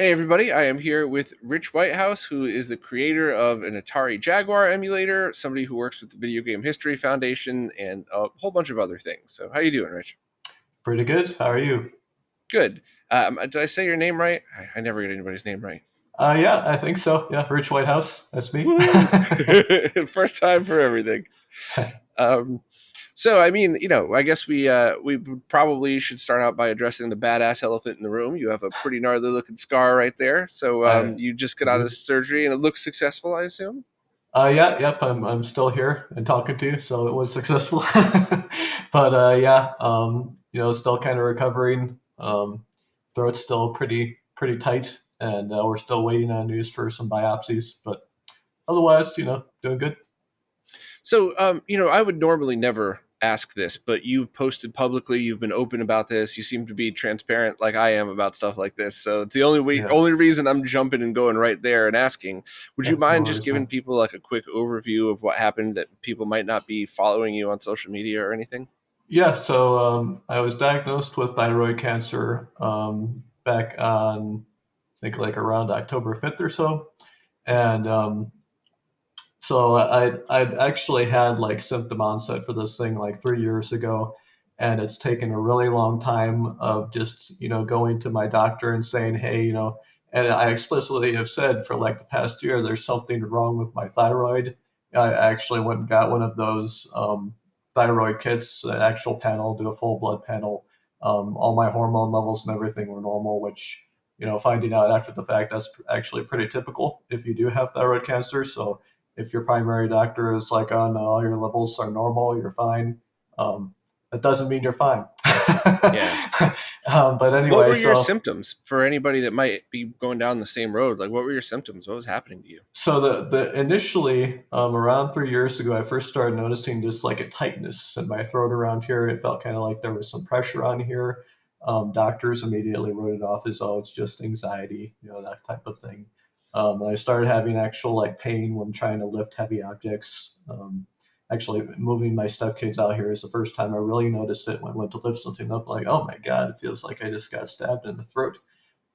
Hey everybody, I am here with Rich Whitehouse, who is the creator of an Atari Jaguar emulator, somebody who works with the Video Game History Foundation, and a whole bunch of other things. So, how you doing, Rich? Pretty good. How are you? Good. Did I say your name right? I never get anybody's name right. Yeah, I think so. Yeah, Rich Whitehouse. That's me. Woohoo! First time for everything. Um, I guess we probably should start out by addressing the badass elephant in the room. You have a pretty gnarly looking scar right there. So I you just got out of do. surgery, and it looks successful, I assume. Yeah, yep. I'm still here and talking to you, so it was successful. But yeah, still kind of recovering. Throat's still pretty tight, and we're still waiting on news for some biopsies. But otherwise, doing good. So, I would normally never ask this, but you've posted publicly. You've been open about this. You seem to be transparent, like I am, about stuff like this. So it's the Yeah, only reason I'm jumping and going right there and asking. Would you yeah. No mind just worries, giving man. people like a quick overview of what happened that people might not be following you on social media or anything? Yeah, so I was diagnosed with thyroid cancer back on, I think, like around October 5th or so. And so I'd actually had like symptom onset for this thing like 3 years ago. And it's taken a really long time of just, going to my doctor and saying, hey, and I explicitly have said for like the past year, there's something wrong with my thyroid. I actually went and got one of those thyroid kits, an actual panel, do a full blood panel. All my hormone levels and everything were normal, which, finding out after the fact, that's actually pretty typical if you do have thyroid cancer. So if your primary doctor is like, oh no, all your levels are normal, you're fine, um, that doesn't mean you're fine. Yeah. But What anyway, were your so symptoms for anybody that might be going down the same road? Like, what were your symptoms? What was happening to you? so the initially around 3 years ago, I first started noticing just like a tightness in my throat around here. It felt kind of like there was some pressure on here. Doctors immediately wrote it off as, oh, it's just anxiety, that type of thing. And I started having actual like pain when trying to lift heavy objects. Actually, moving my stepkids out here is the first time I really noticed it when I went to lift something up. Like, oh my god, it feels like I just got stabbed in the throat.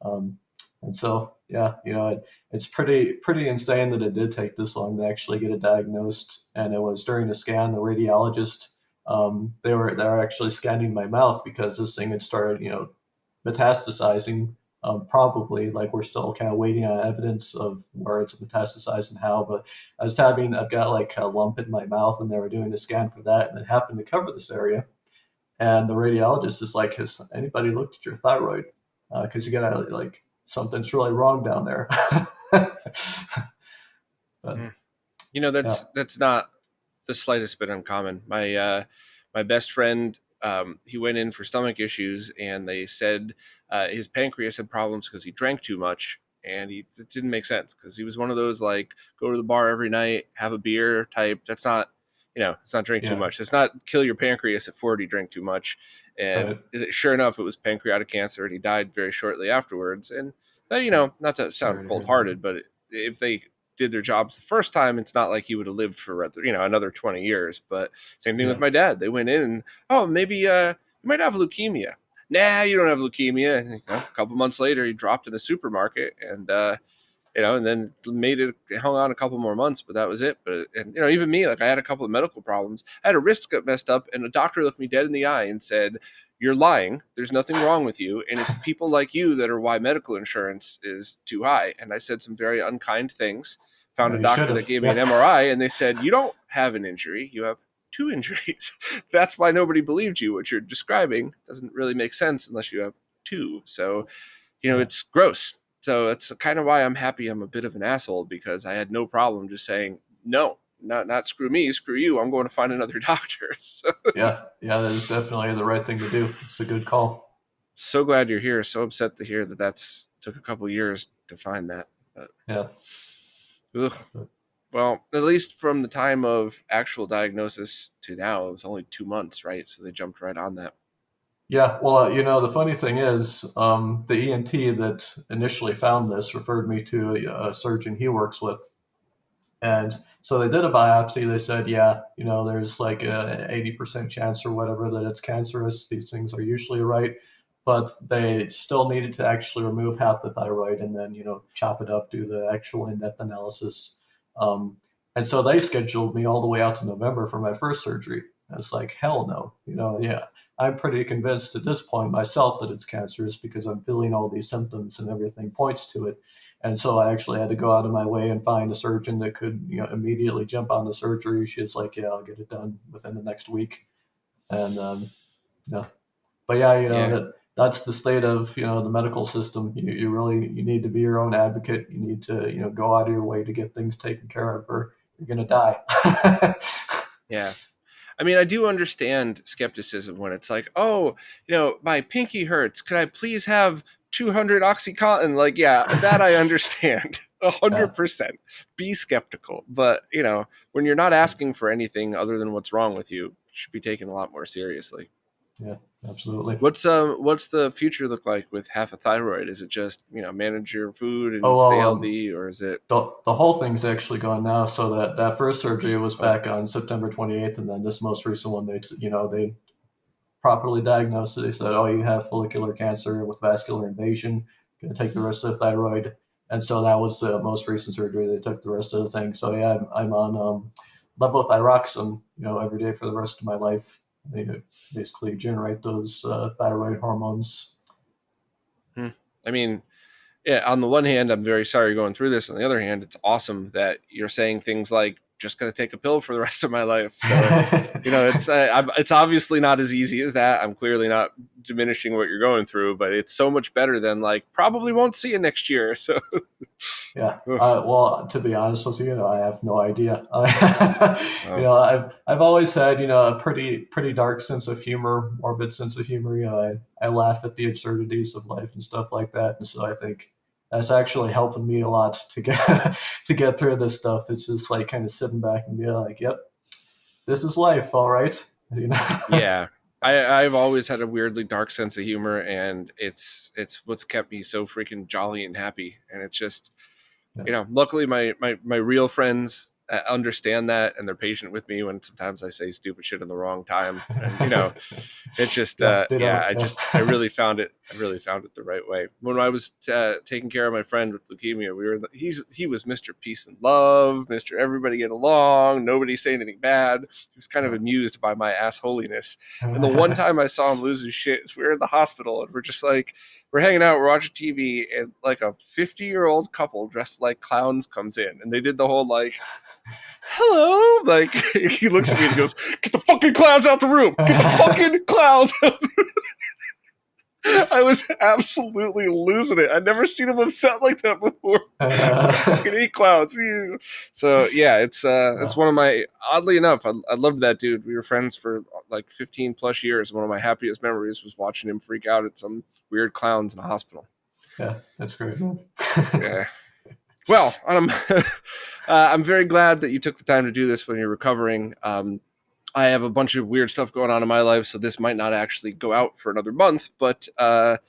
Um, and so, yeah, it's pretty insane that it did take this long to actually get it diagnosed. And it was during the scan, the radiologist, they were actually scanning my mouth because this thing had started, metastasizing. Probably like we're still kind of waiting on evidence of where it's metastasized and how. But I've got like a lump in my mouth, and they were doing a scan for that, and it happened to cover this area. And the radiologist is like, has anybody looked at your thyroid? Because you got like something's really wrong down there. But Mm. yeah, That's not the slightest bit uncommon. My best friend, he went in for stomach issues, and they said his pancreas had problems because he drank too much, and it didn't make sense because he was one of those like go to the bar every night, have a beer type. That's not, it's not drink too yeah, much. It's not kill your pancreas at 40, drink too much. And right, sure enough, it was pancreatic cancer, and he died very shortly afterwards. And yeah. not to sound Sorry to cold hear that. hearted, but if they did their jobs the first time, it's not like he would have lived for another 20 years. But same thing with Yeah, my dad. They went in and maybe you might have leukemia. Nah, you don't have leukemia. And, a couple months later, he dropped in a supermarket and and then made it hung on a couple more months, but that was it. But and even me, like I had a couple of medical problems. I had a wrist got messed up, and a doctor looked me dead in the eye and said, "You're lying. There's nothing wrong with you, and it's people like you that are why medical insurance is too high." And I said some very unkind things. Found a you should doctor that have. gave me an Yeah, MRI, and they said, "You don't have an injury. You have two injuries." That's why nobody believed you. What you're describing doesn't really make sense unless you have two. So yeah, it's gross. So that's kind of why I'm happy I'm a bit of an asshole because I had no problem just saying, no, not screw me, screw you. I'm going to find another doctor. So, yeah, yeah. That is definitely the right thing to do. It's a good call. so glad you're here. So upset to hear that that's took a couple years to find that. But, Yeah, ugh. but Well, at least from the time of actual diagnosis to now, it was only 2 months, right? So they jumped right on that. yeah. Well, the funny thing is, the ENT that initially found this referred me to a surgeon he works with. And so they did a biopsy. They said, yeah, there's like an 80% chance or whatever that it's cancerous. These things are usually right. but they still needed to actually remove half the thyroid and then, chop it up, do the actual in-depth analysis. Um, and so they scheduled me all the way out to November for my first surgery. I was like, hell no. Yeah, I'm pretty convinced at this point myself that it's cancerous because I'm feeling all these symptoms and everything points to it. And so I actually had to go out of my way and find a surgeon that could, immediately jump on the surgery. She was like, yeah, I'll get it done within the next week. And yeah, but yeah, Yeah. that's the state of, the medical system. You really, you need to be your own advocate. You need to, go out of your way to get things taken care of, or you're gonna die. Yeah. I mean, I do understand skepticism when it's like, oh, my pinky hurts. Could I please have 200 Oxycontin? Like, yeah, that I understand. Yeah, 100%. Be skeptical. But, when you're not asking for anything other than what's wrong with you, it should be taken a lot more seriously. yeah, absolutely. What's the future look like with half a thyroid? Is it just, manage your food Oh and stay well, healthy, or is it the whole thing's actually gone now. So that first surgery was oh, back on September 28th, and then this most recent one, they properly diagnosed it. They said, oh, you have follicular cancer with vascular invasion. Going to take the rest of the thyroid. And so that was the most recent surgery. They took the rest of the thing. So yeah, I'm on levothyroxine, every day for the rest of my life. They basically generate those thyroid hormones. hmm. I mean, yeah, on the one hand, I'm very sorry you're going through this. On the other hand, it's awesome that you're saying things like, just going to take a pill for the rest of my life. So, it's obviously not as easy as that. I'm clearly not diminishing what you're going through, but it's so much better than like, probably won't see you next year. So, Yeah. Well, to be honest with you, I have no idea. oh, I've always had, a pretty dark sense of humor, morbid sense of humor. I laugh at the absurdities of life and stuff like that, and so I think that's actually helping me a lot to get to get through this stuff. It's just like kind of sitting back and be like, "Yep, this is life, all right." yeah. I've always had a weirdly dark sense of humor, and it's what's kept me so freaking jolly and happy. And it's just, Yeah. luckily my real friends understand that, and they're patient with me when sometimes I say stupid shit in the wrong time. And it's just Yeah, they yeah, don't. Yeah. I really found it the right way. When I was taking care of my friend with leukemia, he was Mr. Peace and Love, Mr. Everybody get along, nobody say anything bad. He was kind of amused by my assholiness. And the one time I saw him lose his shit is we were in the hospital, and we're just like, we're hanging out, we're watching TV, and like a 50-year-old couple dressed like clowns comes in, and they did the whole like, hello, like he looks at me and he goes, get the fucking clowns out the room, get the fucking clowns out the room. I was absolutely losing it. I'd never seen him upset like that before. He's like, I fucking hate clowns. So yeah, it's one of my, oddly enough, I loved that dude. We were friends for like 15 plus years. One of my happiest memories was watching him freak out at some weird clowns in a hospital. Yeah, that's great. Yeah. Well, I'm very glad that you took the time to do this when you're recovering. I have a bunch of weird stuff going on in my life, so this might not actually go out for another month. But I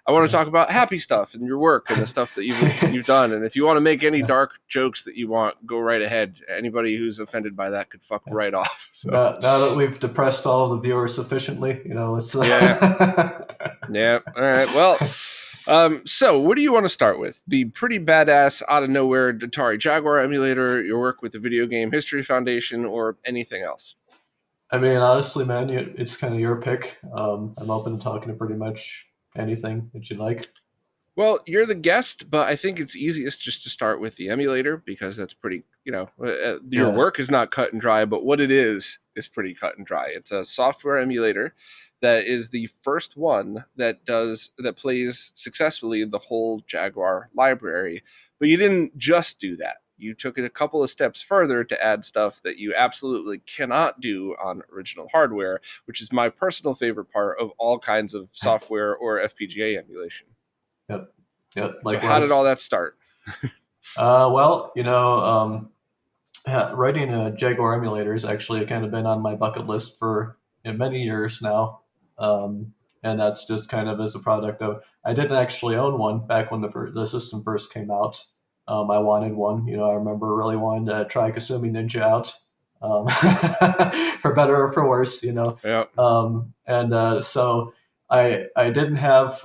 want to talk about happy stuff and your work and the stuff that you've done. And if you want to make any Yeah. dark jokes that you want, go right ahead. Anybody who's offended by that could fuck Yeah. right off. So Now that we've depressed all of the viewers sufficiently, let's. yeah, yeah. All right. Well, so what do you want to start with? The pretty badass out of nowhere Atari Jaguar emulator, your work with the Video Game History Foundation, or anything else? I mean, honestly, man, it's kind of your pick. I'm open to talking to pretty much anything that you like. Well, you're the guest, but I think it's easiest just to start with the emulator because that's pretty, your Yeah. work is not cut and dry, but what it is pretty cut and dry. It's a software emulator that is the first one that plays successfully the whole Jaguar library. But you didn't just do that. You took it a couple of steps further to add stuff that you absolutely cannot do on original hardware, which is my personal favorite part of all kinds of software or FPGA emulation. Yep. Yep. So how did Likewise. all that start? Well, writing a Jaguar emulator has actually kind of been on my bucket list for many years now. And that's just kind of as a product of, I didn't actually own one back when the system first came out. I wanted one. I remember really wanting to try Kasumi Ninja out, um, for better or for worse. Yeah. And so I didn't have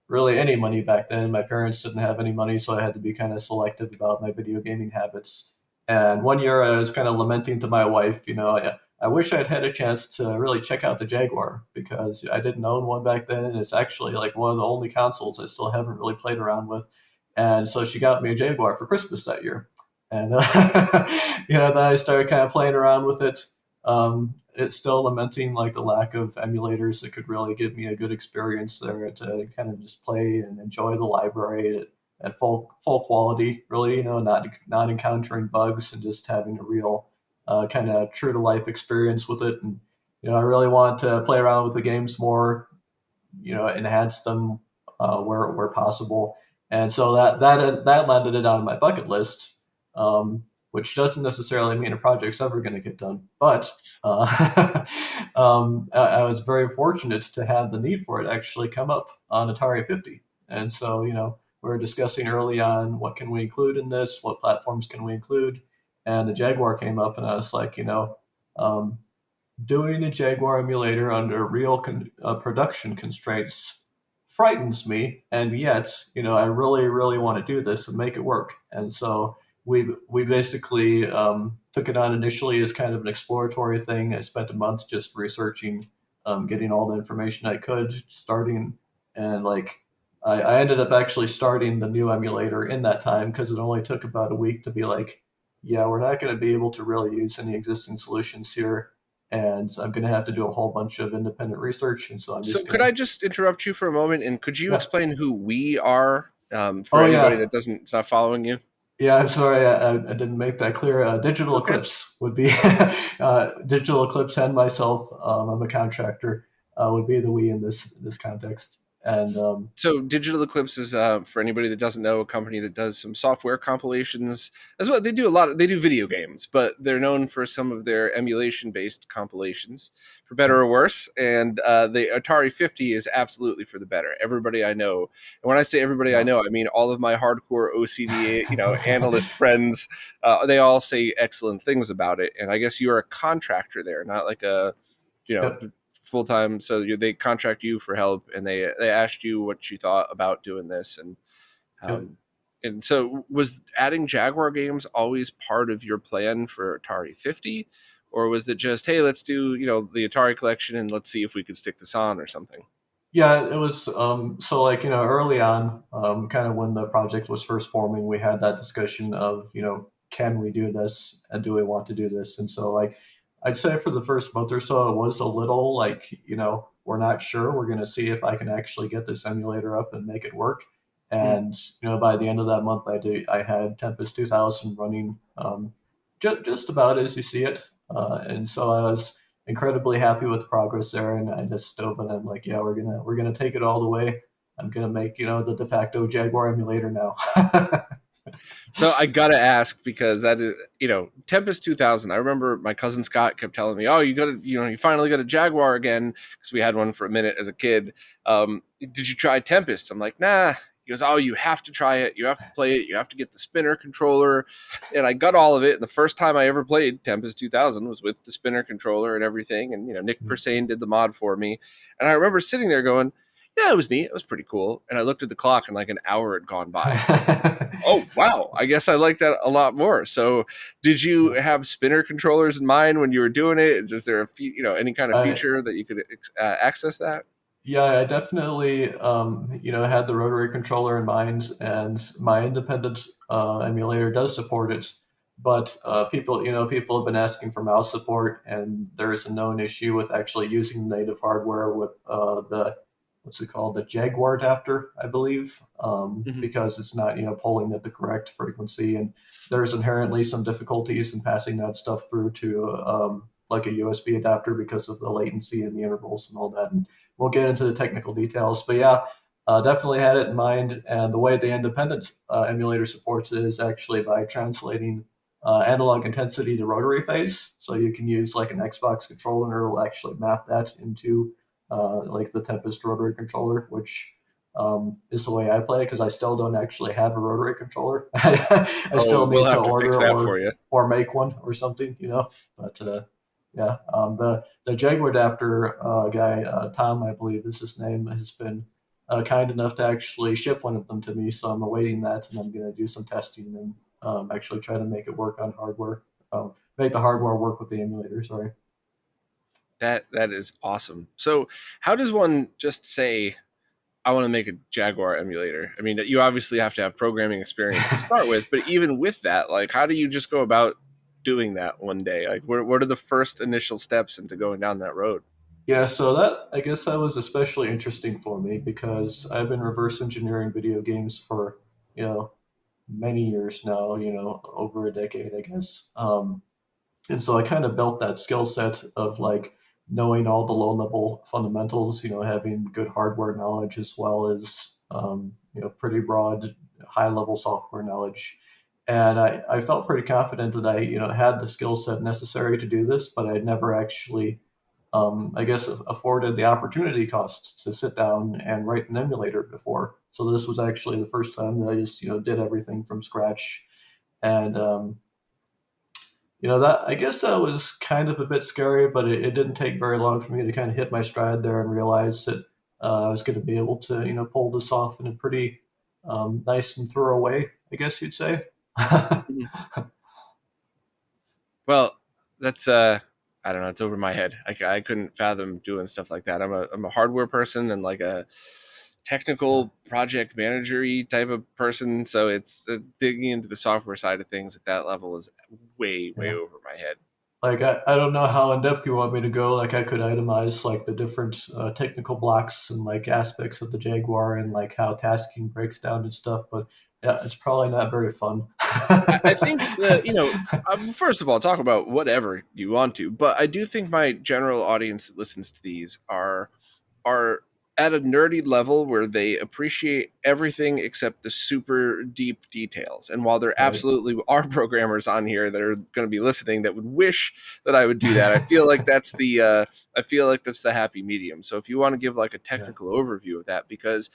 really any money back then. My parents didn't have any money, so I had to be kind of selective about my video gaming habits. And one year I was kind of lamenting to my wife, I wish I'd had a chance to really check out the Jaguar because I didn't own one back then, and it's actually like one of the only consoles I still haven't really played around with. And so she got me a Jaguar for Christmas that year, and then I started kind of playing around with it. It's still lamenting like the lack of emulators that could really give me a good experience there to kind of just play and enjoy the library at full quality. Really, not encountering bugs and just having a real kind of true to life experience with it. And I really want to play around with the games more, enhance them where possible. And so that landed it on my bucket list, which doesn't necessarily mean a project's ever going to get done. But I was very fortunate to have the need for it actually come up on Atari 50. And so, we were discussing early on what can we include in this, what platforms can we include, and the Jaguar came up, and I was like, um, doing a Jaguar emulator under real production constraints frightens me, and yet, I really, really want to do this and make it work. And so we basically took it on initially as kind of an exploratory thing. I spent a month just researching, getting all the information I could, starting, and like I ended up actually starting the new emulator in that time because it only took about a week to be like, yeah, we're not going to be able to really use any existing solutions here, and I'm going to have to do a whole bunch of independent research. And so I'm So just could going I to, just interrupt you for a moment, and could you yeah. explain who we are for Oh, anybody yeah. that doesn't is not following you? Yeah, I'm sorry, I didn't make that clear. It's Digital okay. Eclipse would be Digital Eclipse and myself. I'm a contractor. Would be the we in this context. And So Digital Eclipse is for anybody that doesn't know, a company that does some software compilations as well. They do a lot of, they do video games, but they're known for some of their emulation based compilations, for better or worse. And the Atari 50 is absolutely for the better. Everybody I know, and when I say everybody I yeah, know, I mean all of my hardcore OCD, analyst friends. They all say excellent things about it. And I guess you're a contractor there, not like a, you know, yep, full time. So they contract you for help, and they asked you what you thought about doing this, yep. um, and so was adding Jaguar games always part of your plan for Atari 50, or was it just, hey, let's do the Atari collection and let's see if we could stick this on or something? Yeah, it was so like early on, kind of when the project was first forming, we had that discussion of can we do this and do we want to do this? And so like I'd say for the first month or so, it was a little like we're not sure. We're going to see if I can actually get this emulator up and make it work. Mm. And by the end of that month, I had Tempest 2000 running just about as you see it, and so I was incredibly happy with the progress there, and I just dove in and like, yeah, we're gonna take it all the way. I'm gonna make the de facto Jaguar emulator now. So I gotta ask, because that is, Tempest 2000. I remember my cousin Scott kept telling me, "Oh, you finally got a Jaguar again," because we had one for a minute as a kid. Did you try Tempest? I'm like, nah. He goes, "Oh, you have to try it. You have to play it. You have to get the spinner controller." And I got all of it. And the first time I ever played Tempest 2000 was with the spinner controller and everything. And Nick Persane did the mod for me. And I remember sitting there going, "Yeah, it was neat. It was pretty cool." And I looked at the clock, and like an hour had gone by. And I'm like, oh wow, I guess I like that a lot more. So did you Yeah. have spinner controllers in mind when you were doing it? Is there any kind of I feature that you could access that? Yeah, I definitely had the rotary controller in mind, and my independent emulator does support it. But people have been asking for mouse support, and there is a known issue with actually using native hardware with the what's it called, the Jaguar adapter, I believe, Hmm. because it's not pulling at the correct frequency, and there's inherently some difficulties in passing that stuff through to like a USB adapter because of the latency and the intervals and all that. And we'll get into the technical details. But yeah, definitely had it in mind. And the way the independent emulator supports it is actually by translating analog intensity to rotary phase. So you can use like an Xbox controller, and it'll actually map that into like the Tempest rotary controller, which is the way I play because I still don't actually have a rotary controller. I Oh, still we'll need to have to fix order that for you. or make one or something, But Yeah. The Jaguar adapter guy, Tom, I believe is his name, has been kind enough to actually ship one of them to me. So I'm awaiting that, and I'm going to do some testing and actually try to make it work on hardware. Make the hardware work with the emulator. Sorry. That is awesome. So how does one just say I want to make a Jaguar emulator? I mean, you obviously have to have programming experience to start with, but even with that, like, how do you just go about doing that one day? Like, what are the first initial steps into going down that road? Yeah, so that I guess that was especially interesting for me because I've been reverse engineering video games for you know many years now. Over a decade, I guess. And so I kind of built that skill set of like knowing all the low level fundamentals. Having good hardware knowledge as well as pretty broad high level software knowledge. And I felt pretty confident that I had the skill set necessary to do this, but I'd never actually I guess, afforded the opportunity costs to sit down and write an emulator before. So this was actually the first time that I just did everything from scratch, and that I guess that was kind of a bit scary, but it didn't take very long for me to kind of hit my stride there and realize that I was going to be able to pull this off in a pretty nice and thorough way, I guess you'd say. Mhm. Well, that's I don't know, it's over my head. I couldn't fathom doing stuff like that. I'm a hardware person and like a technical project managery type of person, so it's digging into the software side of things at that level is way Yeah. over my head. Like I don't know how in depth you want me to go. Like I could itemize like the different technical blocks and like aspects of the Jaguar and like how tasking breaks down and stuff, but yeah, it's probably not very fun. I think that first of all, talk about whatever you want to, but I do think my general audience that listens to these are at a nerdy level where they appreciate everything except the super deep details. And while there Right. absolutely are programmers on here that are going to be listening that would wish that I would do that, I feel like that's the happy medium. So if you want to give like a Yeah. technical overview of that, because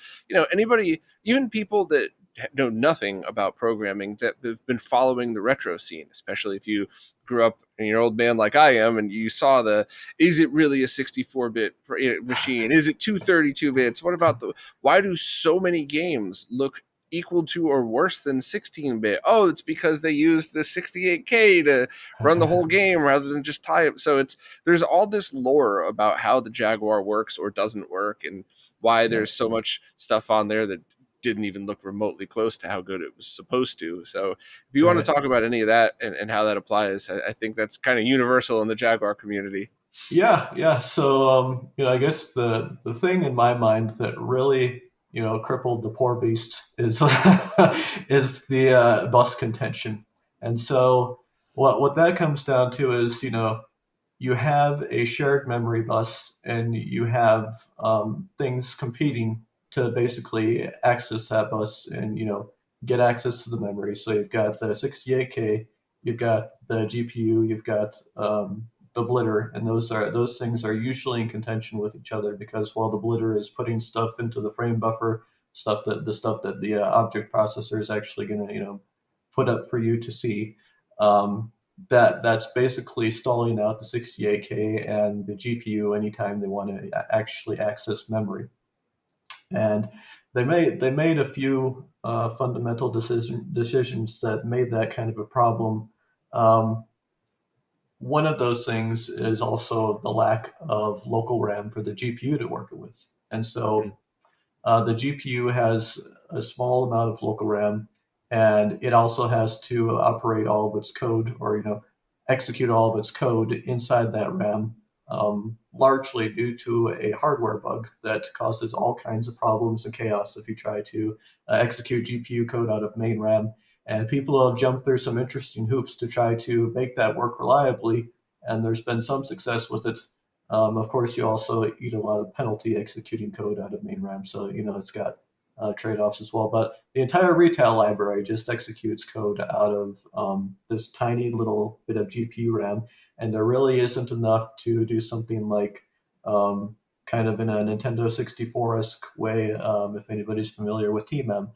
anybody, even people that know nothing about programming that have been following the retro scene, especially if you grew up and you're an old man like I am and you saw the is it really a 64-bit machine? Is it 232 bits? What about why do so many games look equal to or worse than 16-bit? Oh, it's because they used the 68K to run the whole game rather than just tie it. So there's all this lore about how the Jaguar works or doesn't work and why Yeah. there's so much stuff on there that didn't even look remotely close to how good it was supposed to. So if you want to Right. talk about any of that and how that applies, I think that's kind of universal in the Jaguar community. Yeah, yeah. So, I guess the thing in my mind that really, crippled the poor beast is is the bus contention. And so, what that comes down to is, you have a shared memory bus and you have things competing to basically access that bus and get access to the memory. So you've got the 68K, you've got the GPU, you've got the blitter, and those things are usually in contention with each other because while the blitter is putting stuff into the frame buffer, stuff that the object processor is actually going to put up for you to see. That's basically stalling out the 68K and the GPU anytime they want to actually access memory. And they made a few fundamental decisions that made that kind of a problem. Um, One of those things is also the lack of local RAM for the GPU to work with. And so the GPU has a small amount of local RAM, and it also has to operate all of its code, or execute all of its code inside that RAM, largely due to a hardware bug that causes all kinds of problems and chaos if you try to execute GPU code out of main RAM. And people have jumped through some interesting hoops to try to make that work reliably, and there's been some success with it. Of course, you also eat a lot of penalty executing code out of main RAM, so it's got trade-offs as well. But the entire retail library just executes code out of this tiny little bit of GPU RAM, and there really isn't enough to do something like kind of in a Nintendo 64-esque way. If anybody's familiar with TMEM,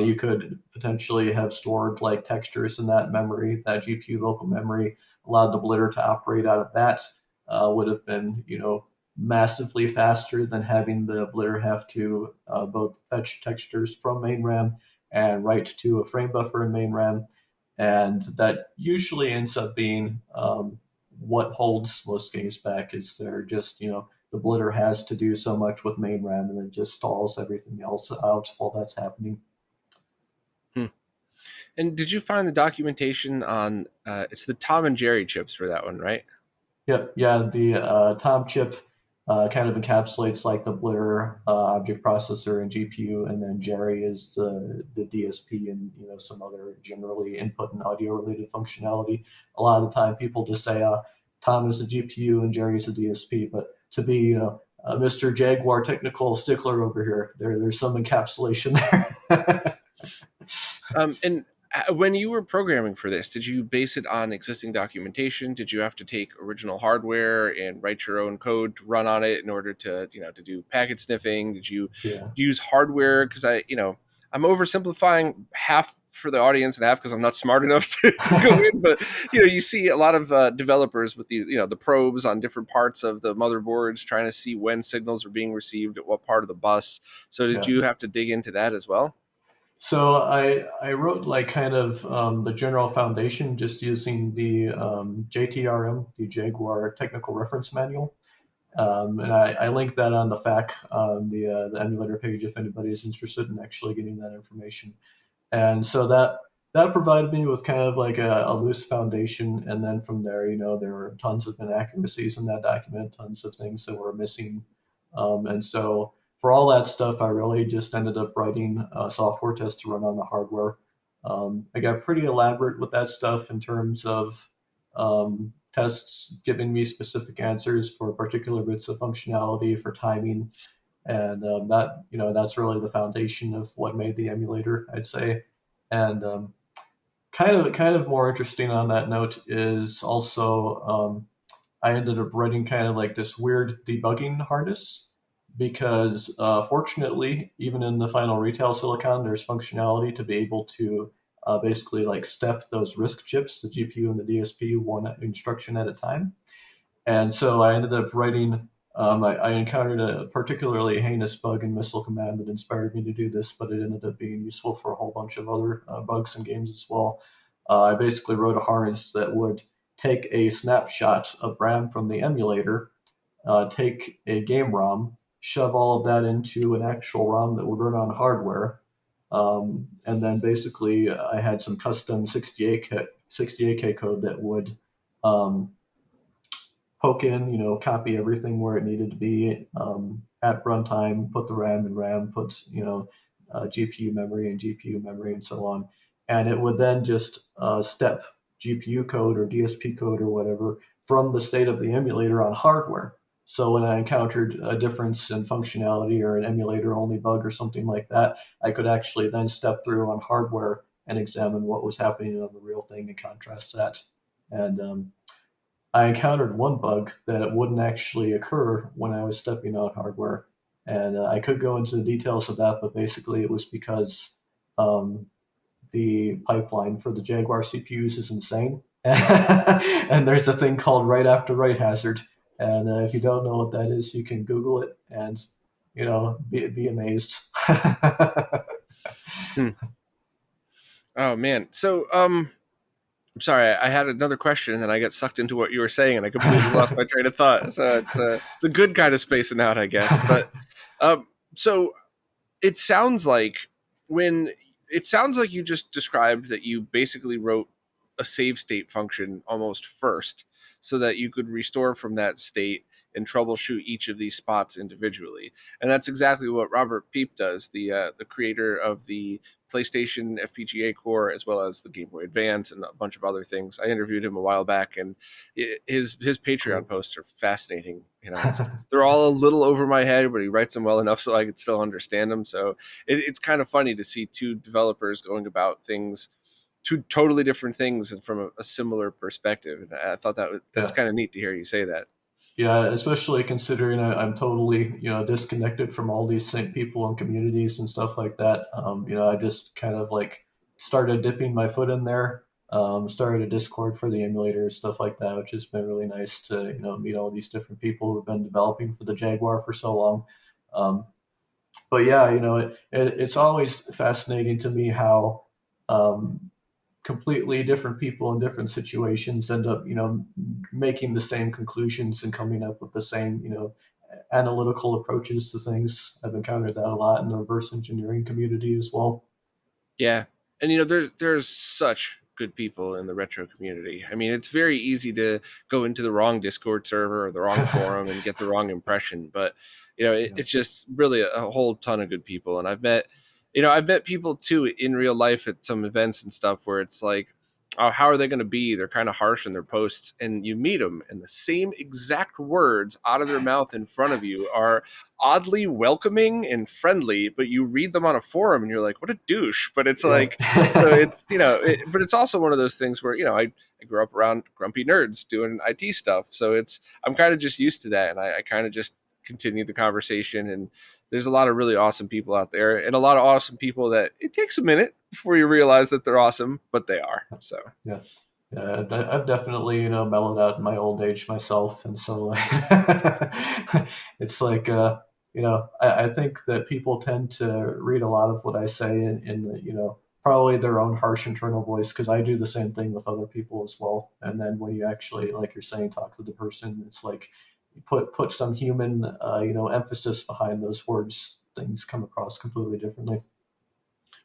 you could potentially have stored like textures in that memory, that GPU local memory, allowed the blitter to operate out of that would have been, massively faster than having the blitter have to both fetch textures from main RAM and write to a frame buffer in main RAM. And that usually ends up being what holds most games back. Is they're just, the blitter has to do so much with main RAM and it just stalls everything else out while that's happening. Hmm. And did you find the documentation on it's the Tom and Jerry chips for that one, right? Yep, yeah, the Tom chip kind of encapsulates like the blitter object processor and GPU, and then Jerry is the DSP and some other generally input and audio related functionality. A lot of the time, people just say Tom is the GPU and Jerry is the DSP, but to be Mr. Jaguar technical stickler over here, there's some encapsulation there. And when you were programming for this, did you base it on existing documentation? Did you have to take original hardware and write your own code to run on it in order to, to do packet sniffing? Did you Yeah, use hardware? Because I'm oversimplifying half for the audience and half because I'm not smart enough to go in. But you see a lot of developers with the the probes on different parts of the motherboards, trying to see when signals are being received at what part of the bus. So did yeah. you have to dig into that as well? So I wrote like kind of the general foundation just using the JTRM, the Jaguar Technical Reference Manual, and I linked that on the FAQ on the emulator page if anybody is interested in actually getting that information. And so that provided me with kind of like a loose foundation, and then from there, there were tons of inaccuracies in that document, tons of things that were missing, and so for all that stuff, I really just ended up writing a software test to run on the hardware. I got pretty elaborate with that stuff in terms of tests giving me specific answers for particular bits of functionality, for timing, and that that's really the foundation of what made the emulator, I'd say. And kind of more interesting on that note is also I ended up writing kind of like this weird debugging harness because fortunately, even in the final retail silicon, there's functionality to be able to basically like step those RISC chips, the GPU and the DSP, one instruction at a time. And so I ended up writing. I encountered a particularly heinous bug in Missile Command that inspired me to do this, but it ended up being useful for a whole bunch of other bugs and games as well. I basically wrote a harness that would take a snapshot of RAM from the emulator, take a game ROM, shove all of that into an actual ROM that would run on hardware, and then basically I had some custom 68K code that would um, poke in, copy everything where it needed to be at runtime, put the RAM in RAM, put, GPU memory and GPU memory and so on. And it would then just step GPU code or DSP code or whatever from the state of the emulator on hardware. So when I encountered a difference in functionality or an emulator only bug or something like that, I could actually then step through on hardware and examine what was happening on the real thing and contrast that. And I encountered one bug that wouldn't actually occur when I was stepping on hardware. And I could go into the details of that, but basically it was because um, the pipeline for the Jaguar CPUs is insane. And there's a thing called write after write hazard. And if you don't know what that is, you can Google it and, be amazed. Hmm. Oh man. So I'm sorry, I had another question and then I got sucked into what you were saying and I completely lost my train of thought. So it's a good kind of spacing out, I guess. But um so it sounds like when it sounds like you just described that you basically wrote a save state function almost first so that you could restore from that state and troubleshoot each of these spots individually. And that's exactly what Robert Peep does, the creator of the PlayStation FPGA core as well as the Game Boy Advance and a bunch of other things. I interviewed him a while back, and his Patreon Cool. posts are fascinating. They're all a little over my head, but he writes them well enough so I could still understand them. So it's kind of funny to see two developers going about things, two totally different things, and from a similar perspective. And I thought that's Yeah. kind of neat to hear you say that. Yeah, especially considering I'm totally, disconnected from all these same people and communities and stuff like that. I just kind of like started dipping my foot in there. Started a Discord for the emulator, stuff like that, which has been really nice to meet all these different people who've been developing for the Jaguar for so long. Um, but yeah, it's always fascinating to me how um, completely different people in different situations end up, making the same conclusions and coming up with the same, analytical approaches to things. I've encountered that a lot in the reverse engineering community as well. Yeah, and there's such good people in the retro community. I mean, it's very easy to go into the wrong Discord server or the wrong forum and get the wrong impression, but Yeah. it's just really a whole ton of good people. And I've met people too in real life at some events and stuff where it's like, oh, how are they going to be? They're kind of harsh in their posts, and you meet them, and the same exact words out of their mouth in front of you are oddly welcoming and friendly, but you read them on a forum and you're like, what a douche. But it's Yeah. like, so it's, but it's also one of those things where, I grew up around grumpy nerds doing IT stuff. So I'm kind of just used to that. And I kind of just continue the conversation. And there's a lot of really awesome people out there, and a lot of awesome people that it takes a minute before you realize that they're awesome, but they are. So Yeah. Yeah, I've definitely, mellowed out in my old age myself, and so it's like, I think that people tend to read a lot of what I say in probably their own harsh internal voice, because I do the same thing with other people as well. And then when you actually, like you're saying, talk to the person, it's like you put some human, emphasis behind those words. Things come across completely differently.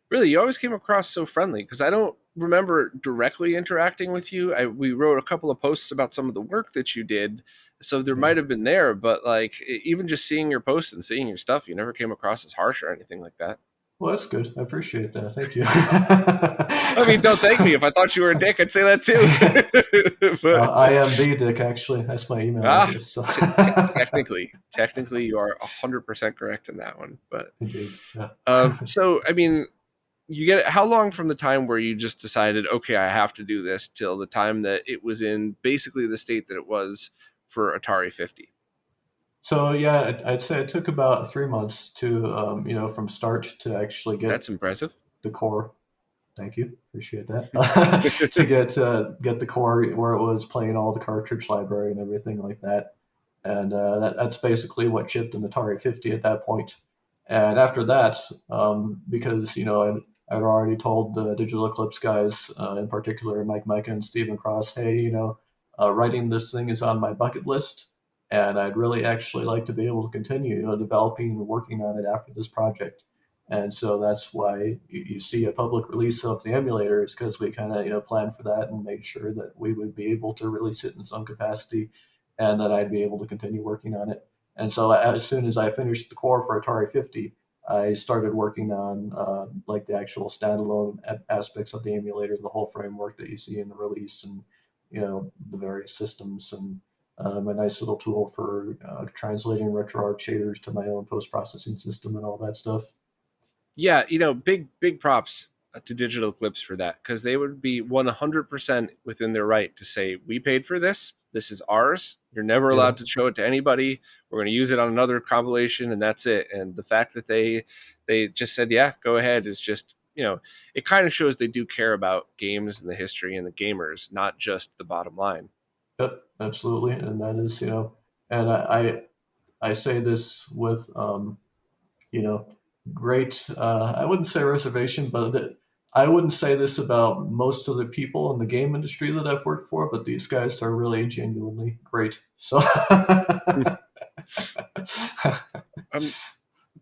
really, you always came across so friendly because I don't remember directly interacting with you. We wrote a couple of posts about some of the work that you did, so there Yeah. might have been there. But like, even just seeing your posts and seeing your stuff, you never came across as harsh or anything like that. Well, that's good. I appreciate that. Thank you. I mean, don't thank me. If I thought you were a dick, I'd say that too. but I am the dick, actually. That's my email ah, address. So, technically, you are 100% correct in that one. But indeed, yeah. so I mean, you get how long from the time where you just decided, okay, I have to do this, till the time that it was in basically the state that it was for Atari 50? So yeah, I'd say it took about 3 months to, from start to actually get That's impressive. the core. Thank you, appreciate that. To get the core where it was playing all the cartridge library and everything like that, and that's basically what shipped an Atari 50 at that point. And after that, because I'd already told the Digital Eclipse guys, in particular Mike Micah and Stephen Cross, hey, writing this thing is on my bucket list, and I'd really actually like to be able to continue, developing and working on it after this project. And so that's why you see a public release of the emulator, is because we kind of planned for that and made sure that we would be able to release it in some capacity, and that I'd be able to continue working on it. And so as soon as I finished the core for Atari 50, I started working on like the actual standalone aspects of the emulator, the whole framework that you see in the release, and the various systems, and a nice little tool for translating RetroArch shaders to my own post processing system and all that stuff. Yeah, big props to Digital Eclipse for that, because they would be 100% within their right to say, we paid for this. This is ours. You're never Yeah. allowed to show it to anybody. We're going to use it on another compilation, and that's it. And the fact that they just said, yeah, go ahead, is just, it kind of shows they do care about games and the history and the gamers, not just the bottom line. Yep, absolutely, and that is, and I say this with, you know, great. I wouldn't say reservation, but I wouldn't say this about most of the people in the game industry that I've worked for, but these guys are really genuinely great. So, Um,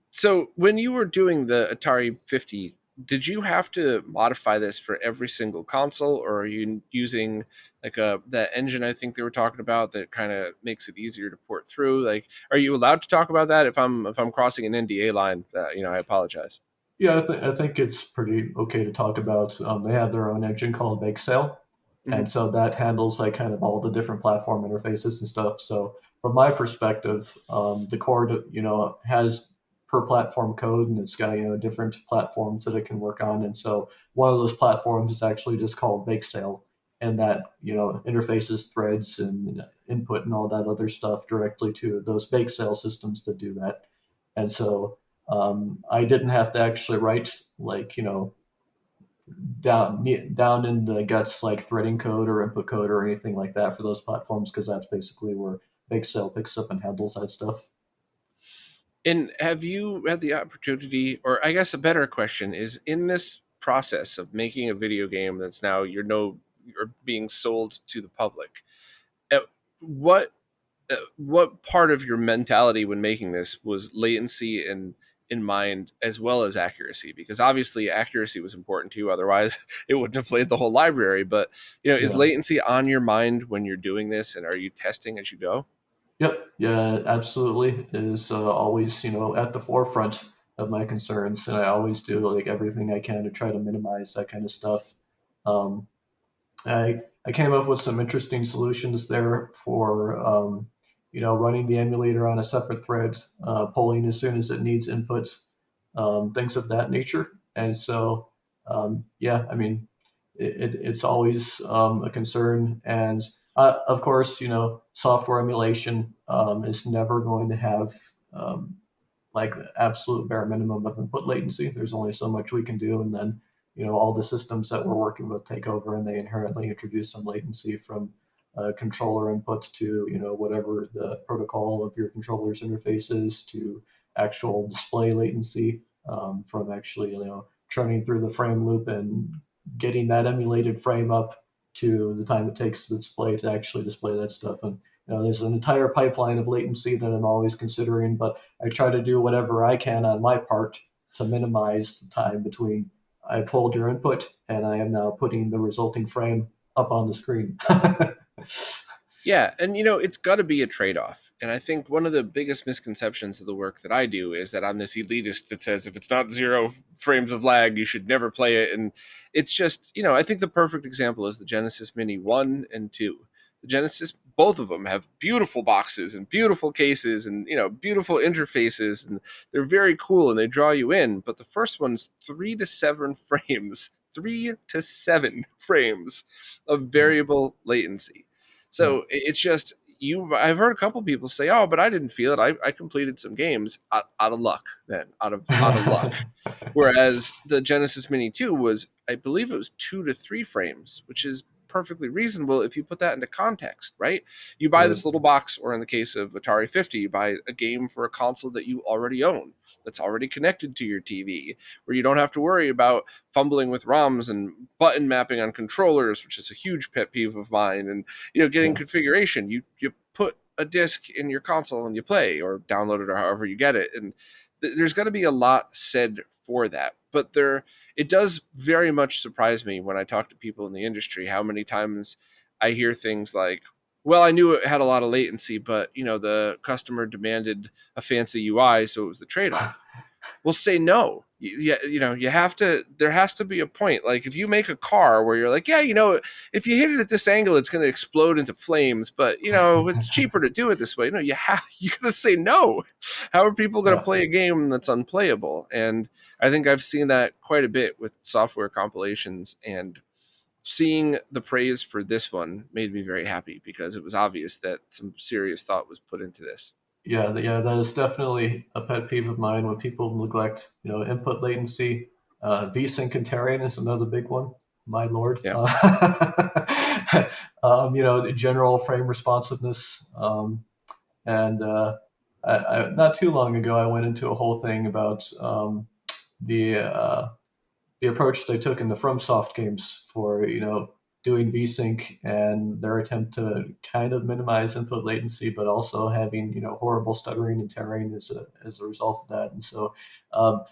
So when you were doing the Atari 50, did you have to modify this for every single console, or are you using like a that engine I think they were talking about that kind of makes it easier to port through? Like, are you allowed to talk about that? If I'm crossing an NDA line, I apologize. yeah, I think it's pretty okay to talk about. They have their own engine called Bake Sale, Hmm. and so that handles like kind of all the different platform interfaces and stuff. So from my perspective, the core has per platform code, and it's got different platforms that it can work on. And so one of those platforms is actually just called Bake Sale, and that interfaces threads and input and all that other stuff directly to those Bake Sale systems that do that. And so I didn't have to actually write like down in the guts like threading code or input code or anything like that for those platforms, because that's basically where Big Cell picks up and handles that stuff. And have you had the opportunity, or I guess a better question is, in this process of making a video game that's now you're being sold to the public, uh, what what part of your mentality when making this was latency in mind as well as accuracy? Because obviously accuracy was important to you, otherwise it wouldn't have played the whole library. But is Yeah. latency on your mind when you're doing this, and are you testing as you go? Yep. Yeah, absolutely. It is always, at the forefront of my concerns, and I always do like everything I can to try to minimize that kind of stuff. Um, I came up with some interesting solutions there for running the emulator on a separate thread, polling as soon as it needs input, things of that nature. And so yeah, I mean, it's always a concern. And of course, software emulation is never going to have um, like the absolute bare minimum of input latency. There's only so much we can do, and then all the systems that we're working with take over, and they inherently introduce some latency from controller input to whatever the protocol of your controller's interface is, to actual display latency, from actually churning through the frame loop and getting that emulated frame up to the time it takes the display to actually display that stuff. And there's an entire pipeline of latency that I'm always considering, but I try to do whatever I can on my part to minimize the time between I pulled your input and I am now putting the resulting frame up on the screen. Yeah, and it's got to be a trade-off. And I think one of the biggest misconceptions of the work that I do is that I'm this elitist that says if it's not 0 frames of lag, you should never play it. And it's just, I think the perfect example is the Genesis Mini 1 and 2. The Genesis, both of them have beautiful boxes and beautiful cases and, beautiful interfaces, and they're very cool and they draw you in. But the first one's 3 to 7 frames, 3 to 7 frames of variable latency. Yeah. So it's just I've heard a couple people say, "Oh, but I didn't feel it. I completed some games out of luck. Then out of luck." Whereas the Genesis Mini 2 was, I believe it was 2 to 3 frames, which is perfectly reasonable if you put that into context, right? You buy Right. this little box, or in the case of Atari 50, you buy a game for a console that you already own, that's already connected to your TV, where you don't have to worry about fumbling with ROMs and button mapping on controllers, which is a huge pet peeve of mine, and getting Yeah. configuration. You put a disc in your console and you play or download it or however you get it, and there's got to be a lot said for that. But it does very much surprise me when I talk to people in the industry how many times I hear things like, well, I knew it had a lot of latency, but the customer demanded a fancy UI, so it was the trade-off. Will say no. You have to. There has to be a point. Like if you make a car where you're like, yeah, if you hit it at this angle, it's going to explode into flames. But it's cheaper to do it this way. You got to say no. How are people going to Yeah. play a game that's unplayable? And I think I've seen that quite a bit with software compilations, and seeing the praise for this one made me very happy because it was obvious that some serious thought was put into this. Yeah, yeah, that is definitely a pet peeve of mine when people neglect, input latency. VSync and tearing is another big one. My lord. Yeah. The general frame responsiveness. And not too long ago, I went into a whole thing about the the approach they took in the FromSoft games for doing VSync and their attempt to kind of minimize input latency, but also having horrible stuttering and tearing as a result of that. And so,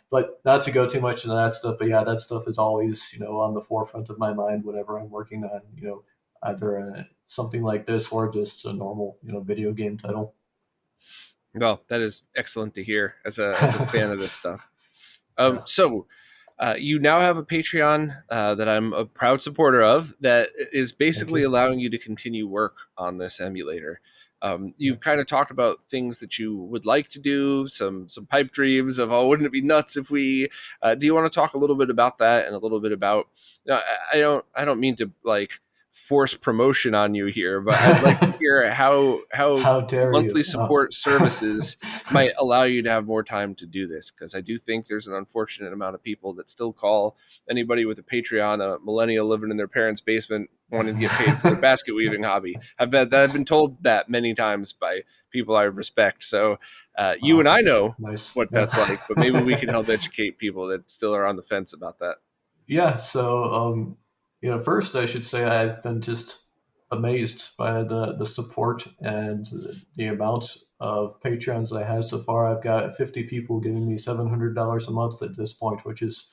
but not to go too much into that stuff, but yeah, that stuff is always on the forefront of my mind whenever I'm working on either something like this or just a normal video game title. Well, that is excellent to hear as a fan of this stuff. Yeah. So you now have a Patreon that I'm a proud supporter of that is Thank basically you. allowing you to continue work on this emulator. Yeah. You've kind of talked about things that you would like to do, some pipe dreams of, oh, wouldn't it be nuts if we? Do you want to talk a little bit about that and a little bit about? I don't mean to like force promotion on you here, but I'd like to hear how How dare monthly you? support services might allow you to have more time to do this, because I do think there's an unfortunate amount of people that still call anybody with a Patreon a millennial living in their parents' basement wanting to get paid for their basket weaving hobby. I've been told that many times by people I respect. So you and Wow, I know nice. what that's like, but maybe we can help educate people that still are on the fence about that. Yeah, so first I should say I've been just amazed by the support and the amount of Patreons I have so far. I've got 50 people giving me $700 a month at this point, which is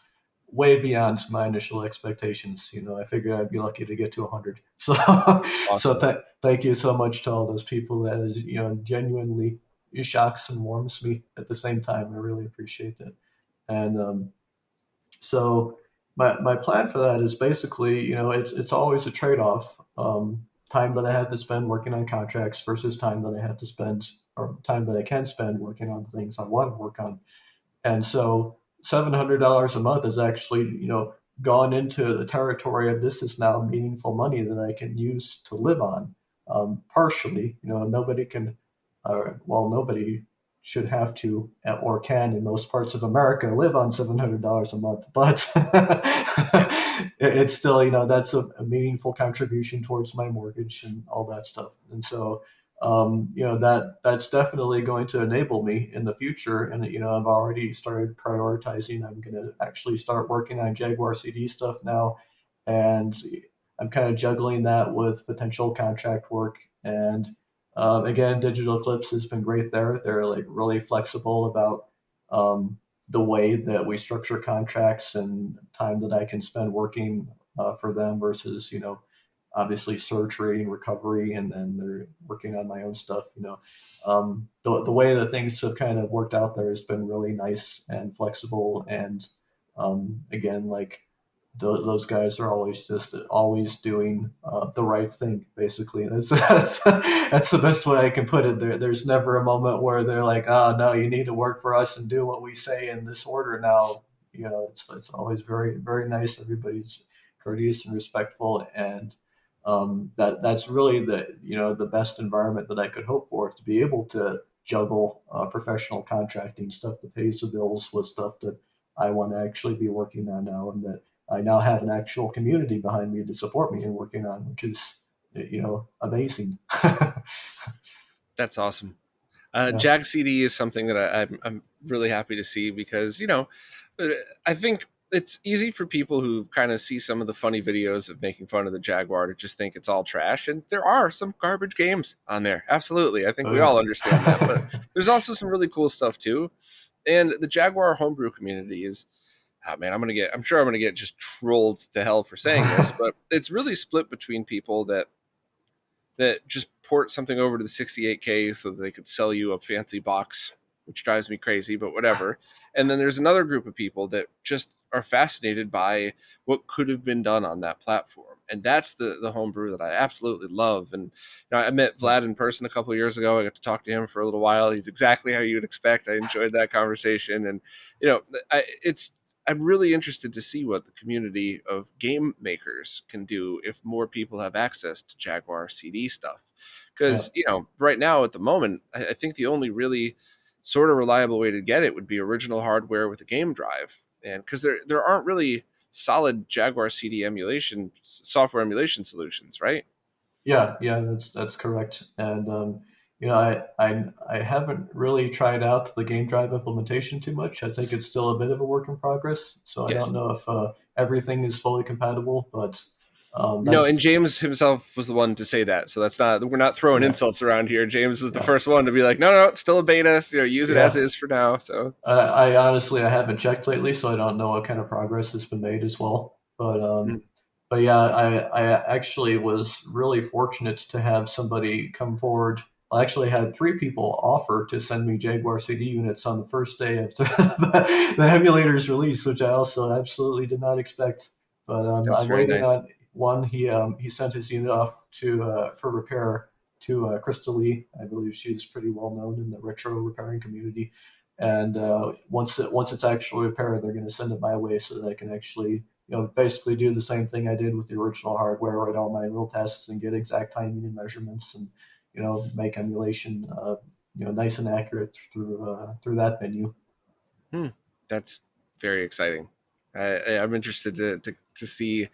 way beyond my initial expectations. I figured I'd be lucky to get to 100. So, Awesome. thank you so much to all those people. That is, genuinely shocks and warms me at the same time. I really appreciate that. And so my plan for that is basically, it's always a trade off. Time that I had to spend working on contracts versus time that I had to spend, or time that I can spend working on things I want to work on. And so $700 a month is actually, gone into the territory of this is now meaningful money that I can use to live on. Partially, nobody can, nobody should have to or can in most parts of America live on $700 a month, but Yeah. it's still, that's a meaningful contribution towards my mortgage and all that stuff. And so, that's definitely going to enable me in the future. And I've already started prioritizing. I'm going to actually start working on Jaguar CD stuff now, and I'm kind of juggling that with potential contract work. And again, Digital Eclipse has been great there. They're like really flexible about the way that we structure contracts and time that I can spend working for them versus obviously surgery and recovery, and then they're working on my own stuff. The way that things have kind of worked out there has been really nice and flexible. And again, like those guys are always doing the right thing. Basically, that's the best way I can put it. There's never a moment where they're like, "Oh no, you need to work for us and do what we say in this order now." It's always very very nice. Everybody's courteous and respectful, and that's really the best environment that I could hope for, to be able to juggle professional contracting stuff that pays the bills with stuff that I want to actually be working on now, and that I now have an actual community behind me to support me in working on, which is amazing. That's awesome. Yeah. Jag CD is something that I'm really happy to see, because uh, I think it's easy for people who kind of see some of the funny videos of making fun of the Jaguar to just think it's all trash, and there are some garbage games on there. Absolutely, I think Oh we all yeah. understand that, but there's also some really cool stuff too. And the Jaguar homebrew community is, oh man, I'm sure I'm gonna get just trolled to hell for saying this, but it's really split between people that just port something over to the 68K so that they could sell you a fancy box, which drives me crazy, but whatever. And then there's another group of people that just are fascinated by what could have been done on that platform. And that's the homebrew that I absolutely love. And I met Vlad in person a couple of years ago. I got to talk to him for a little while. He's exactly how you would expect. I enjoyed that conversation. And, it's I'm really interested to see what the community of game makers can do if more people have access to Jaguar CD stuff. Yeah. Because, right now at the moment, I think the only really sort of reliable way to get it would be original hardware with a game drive. And because there aren't really solid Jaguar CD emulation software emulation solutions, right? Yeah, yeah, that's correct. And I haven't really tried out the game drive implementation too much. I think it's still a bit of a work in progress. So I don't Yes. know if everything is fully compatible, but No, and that's James himself was the one to say that. So that's not, we're not throwing yeah, insults around here. James was the yeah, first one to be like, no, no, it's still a beta. Use it as yeah. is for now. So I honestly I haven't checked lately, so I don't know what kind of progress has been made as well. mm, But yeah, I actually was really fortunate to have somebody come forward. I actually had three people offer to send me Jaguar CD units on the first day of the emulator's release, which I also absolutely did not expect. But that's I'm very waiting nice. on one. He sent his unit off to for repair to Crystal Lee. I believe she's pretty well known in the retro repairing community. And once it's actually repaired, they're going to send it my way so that I can actually basically do the same thing I did with the original hardware, write all manual tests and get exact timing and measurements, and make emulation nice and accurate through that menu. Hmm. That's very exciting. I'm interested to see.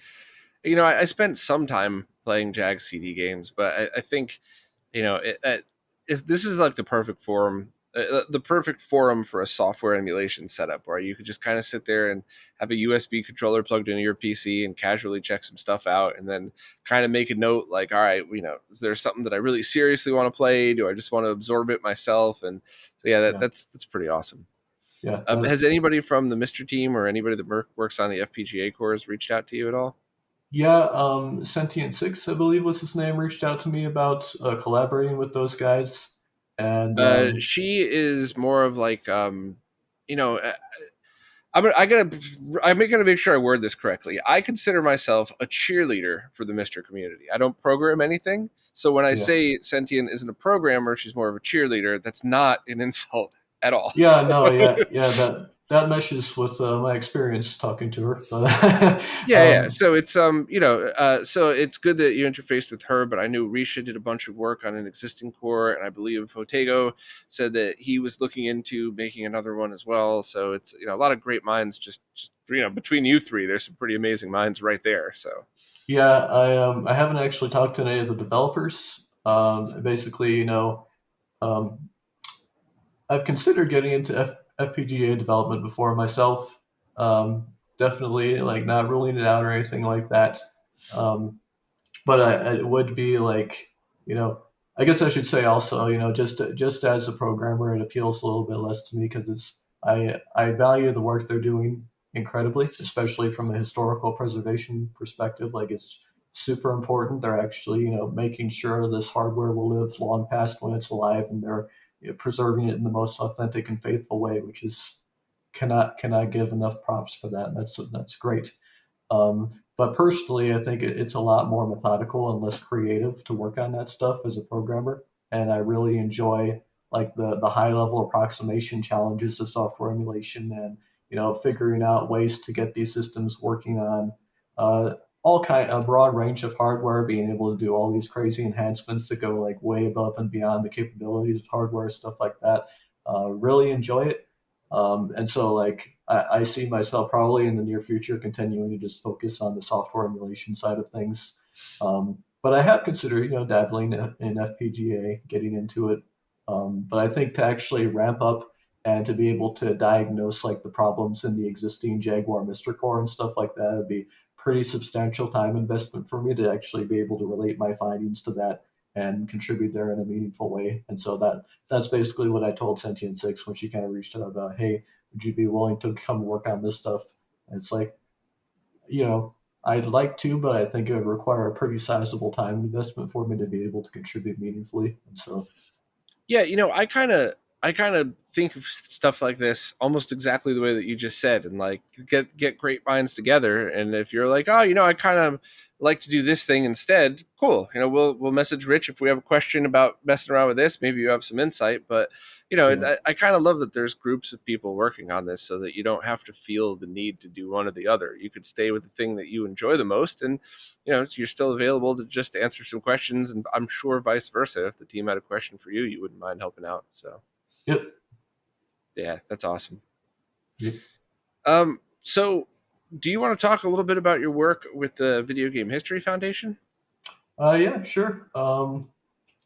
I spent some time playing Jag CD games, but I think this is like the perfect forum for a software emulation setup where you could just kind of sit there and have a USB controller plugged into your PC and casually check some stuff out, and then kind of make a note like, all right, is there something that I really seriously want to play? Do I just want to absorb it myself? And so yeah, Yeah, that's pretty awesome. yeah. Has anybody from the Mr. team or anybody that works on the FPGA cores reached out to you at all? Yeah, Sentient Six, I believe was his name, reached out to me about collaborating with those guys, and She is more of like, you know, uh, I'm gonna make sure I word this correctly. I consider myself a cheerleader for the Mister community. I don't program anything, so when I yeah, say Sentient isn't a programmer, she's more of a cheerleader. That's not an insult at all. yeah, no, yeah, yeah. That meshes with my experience talking to her, but Yeah. So it's so it's good that you interfaced with her. But I knew Risha did a bunch of work on an existing core, and I believe Hotego said that he was looking into making another one as well. So it's a lot of great minds. Just between you three, there's some pretty amazing minds right there. So yeah, I haven't actually talked to any of the developers. Basically, um, I've considered getting into FPGA development before myself. Definitely, like not ruling it out or anything like that. Um, but it would be like, you know, I guess I should say also, just as a programmer, it appeals a little bit less to me because I value the work they're doing incredibly, especially from a historical preservation perspective. Like it's super important. They're actually, making sure this hardware will live long past when it's alive, and they're preserving it in the most authentic and faithful way, which is cannot give enough props for that. That's great. But personally, I think it's a lot more methodical and less creative to work on that stuff as a programmer. And I really enjoy like the high level approximation challenges of software emulation, and figuring out ways to get these systems working on uh, a broad range of hardware, being able to do all these crazy enhancements that go like way above and beyond the capabilities of hardware, stuff like that. Really enjoy it. And so, like, I see myself probably in the near future continuing to just focus on the software emulation side of things. But I have considered, dabbling in FPGA, getting into it. But I think to actually ramp up and to be able to diagnose like the problems in the existing Jaguar Mister Core and stuff like that would be pretty substantial time investment for me to actually be able to relate my findings to that and contribute there in a meaningful way. And so that's basically what I told Sentient Six when she kind of reached out about, hey, would you be willing to come work on this stuff? And it's like, you know, I'd like to, but I think it would require a pretty sizable time investment for me to be able to contribute meaningfully. And so, yeah, I kind of think of stuff like this almost exactly the way that you just said, and like get great minds together. And if you're like, oh, I kind of like to do this thing instead, cool. We'll message Rich if we have a question about messing around with this. Maybe you have some insight, but yeah, I kind of love that there's groups of people working on this so that you don't have to feel the need to do one or the other. You could stay with the thing that you enjoy the most, and you're still available to just answer some questions. And I'm sure vice versa. If the team had a question for you, you wouldn't mind helping out. So yep, yeah, that's awesome. yep. So do you want to talk a little bit about your work with the Video Game History Foundation? Yeah, sure.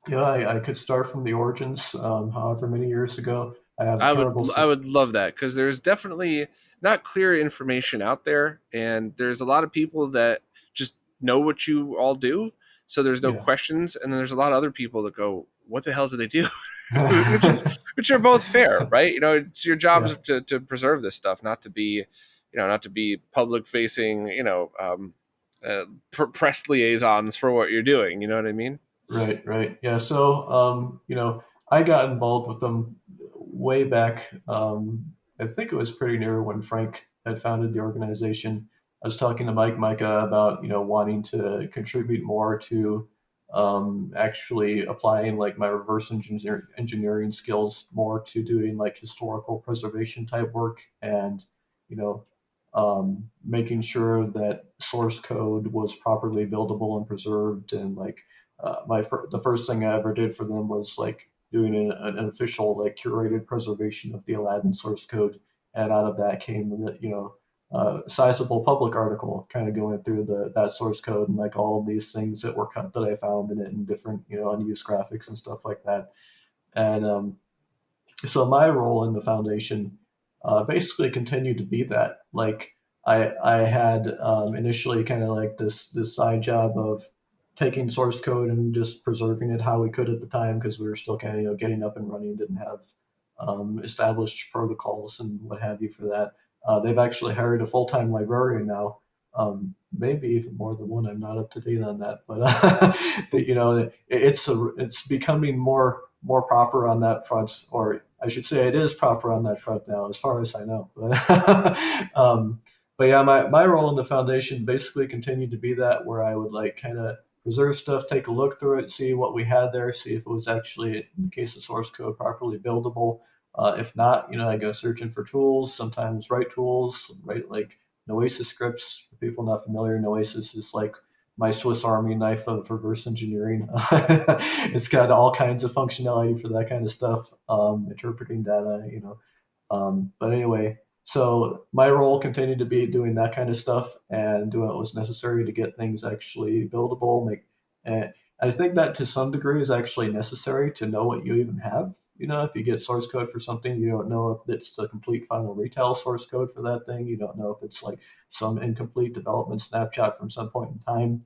Yeah, I could start from the origins. However many years ago, I have a I would terrible. I would love that because there's definitely not clear information out there, and there's a lot of people that just know what you all do, so there's no Yeah. questions, and then there's a lot of other people that go, "What the hell do they do?" which are both fair, right? It's your Yeah. jobs to preserve this stuff, not to be public facing, press liaisons for what you're doing. You know what I mean? Right, right. Yeah. So, I got involved with them way back. I think it was pretty near when Frank had founded the organization. I was talking to Mike Micah about, wanting to contribute more to actually applying like my engineering skills more to doing like historical preservation type work. And, you know, making sure that source code was properly buildable and preserved. And like the first thing I ever did for them was like doing an official like curated preservation of the Aladdin source code, and out of that came sizable public article kind of going through that source code and like all of these things that were cut that I found in it and different unused graphics and stuff like that. And so my role in the foundation basically continued to be that. Like I had initially kind of like this side job of taking source code and just preserving it how we could at the time, because we were still kind of getting up and running, didn't have established protocols and what have you for that. They've actually hired a full-time librarian now, maybe even more than one. I'm not up to date on that, but it's becoming more proper on that front, or I should say it is proper on that front now, as far as I know. But yeah, my role in the foundation basically continued to be that, where I would like kind of preserve stuff, take a look through it, see what we had there, see if it was actually, in the case of source code, properly buildable. If not, I go searching for tools, sometimes write tools, write like Noesis scripts. For people not familiar, Noesis is like my Swiss Army knife of reverse engineering. It's got all kinds of functionality for that kind of stuff, interpreting data. But anyway, so my role continued to be doing that kind of stuff and doing what was necessary to get things actually buildable. And I think that to some degree is actually necessary to know what you even have. If you get source code for something, you don't know if it's the complete final retail source code for that thing. You don't know if it's like some incomplete development snapshot from some point in time.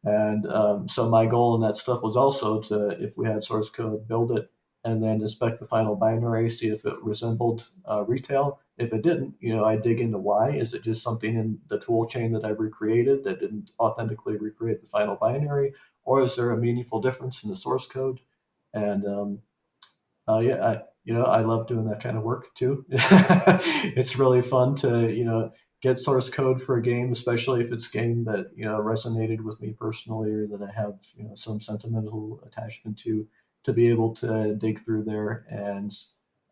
And so my goal in that stuff was also to, if we had source code, build it and then inspect the final binary, see if it resembled retail. If it didn't, I dig into why. Is it just something in the tool chain that I recreated that didn't authentically recreate the final binary, or is there a meaningful difference in the source code? And yeah, I love doing that kind of work too. It's really fun to, get source code for a game, especially if it's a game that, resonated with me personally, or that I have, some sentimental attachment to be able to dig through there. And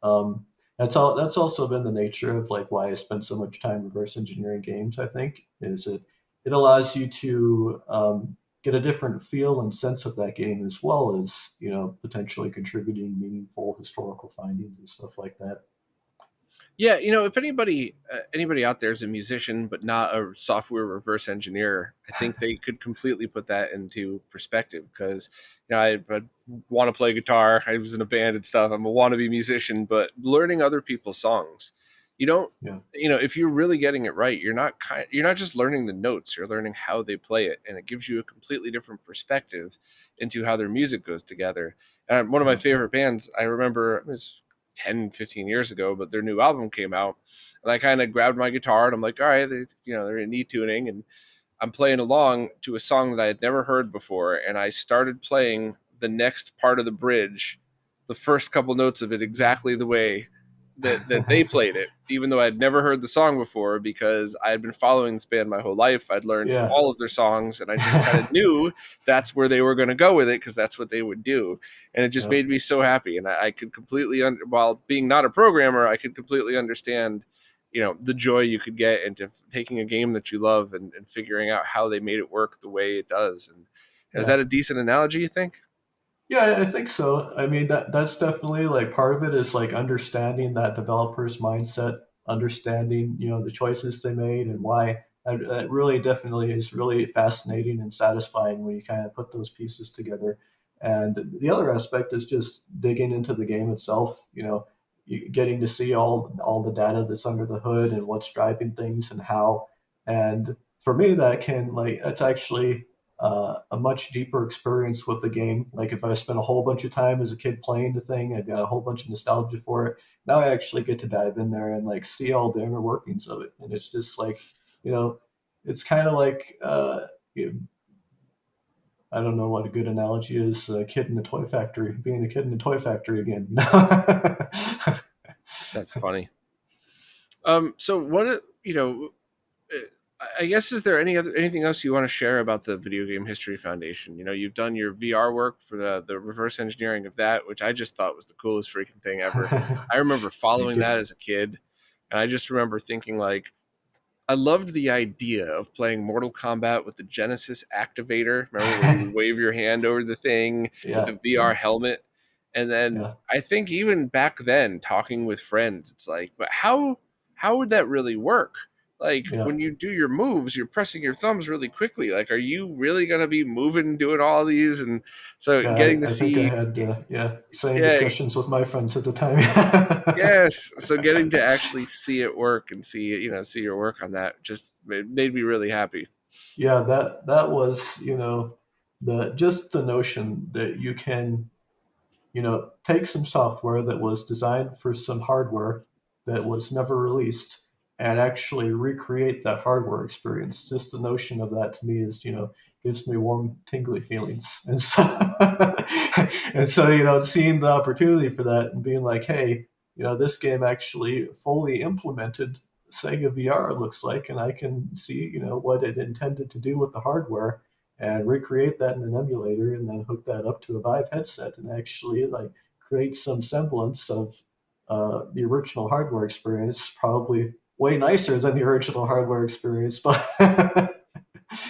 um, that's also been the nature of like why I spend so much time reverse engineering games, I think, is it allows you to get a different feel and sense of that game, as well as potentially contributing meaningful historical findings and stuff like that. Yeah, if anybody out there is a musician but not a software reverse engineer, I think they could completely put that into perspective, because I want to play guitar. I was in a band and stuff. I'm a wannabe musician, but learning other people's songs, you don't Yeah, if you're really getting it right, you're not just learning the notes, you're learning how they play it, and it gives you a completely different perspective into how their music goes together. And one of my yeah, favorite bands, I remember, it was 10, 15 years ago, but their new album came out, and I kind of grabbed my guitar and I'm like, all right, they're in E tuning, and I'm playing along to a song that I had never heard before, and I started playing the next part of the bridge, the first couple notes of it, exactly the way that they played it, even though I'd never heard the song before, because I had been following this band my whole life. I'd learned yeah, all of their songs, and I just kind of knew that's where they were going to go with it, because that's what they would do. And it just yeah, made me so happy. And I could completely, while being not a programmer, I could completely understand the joy you could get into taking a game that you love, and figuring out how they made it work the way it does. And is yeah. that a decent analogy, you think? Yeah, I think so. I mean, that's definitely like part of it is like understanding that developer's mindset, understanding, the choices they made and why. That really definitely is really fascinating and satisfying when you kind of put those pieces together. And the other aspect is just digging into the game itself, getting to see all the data that's under the hood and what's driving things and how. And for me, that's actually a much deeper experience with the game. Like if I spent a whole bunch of time as a kid playing the thing, I got a whole bunch of nostalgia for it. Now I actually get to dive in there and like see all the inner workings of it, and it's just like, you know, it's kind of like I don't know what a good analogy is. A kid in a toy factory, being a kid in a toy factory again. That's funny. So what I guess, is there anything else you want to share about the Video Game History Foundation? You've done your VR work for the reverse engineering of that, which I just thought was the coolest freaking thing ever. I remember Thank following you. that as a kid, and I just remember thinking, like, I loved the idea of playing Mortal Kombat with the Genesis activator. Remember where you wave your hand over the thing with Yeah, the VR yeah, helmet? And then yeah, I think even back then, talking with friends, it's like, but how would that really work? Like yeah. when you do your moves, you're pressing your thumbs really quickly. Like, are you really gonna be moving, and doing all these? And so Yeah, getting to I think I see, had yeah, same yeah, discussions with my friends at the time. yes. So getting to actually see it work and see your work on that just made me really happy. Yeah, that was, the just the notion that you can, take some software that was designed for some hardware that was never released and actually recreate that hardware experience. Just the notion of that to me is, gives me warm, tingly feelings. And so, and so, seeing the opportunity for that and being like, hey, this game actually fully implemented Sega VR looks like, and I can see, what it intended to do with the hardware and recreate that in an emulator and then hook that up to a Vive headset and actually like create some semblance of the original hardware experience, probably way nicer than the original hardware experience, but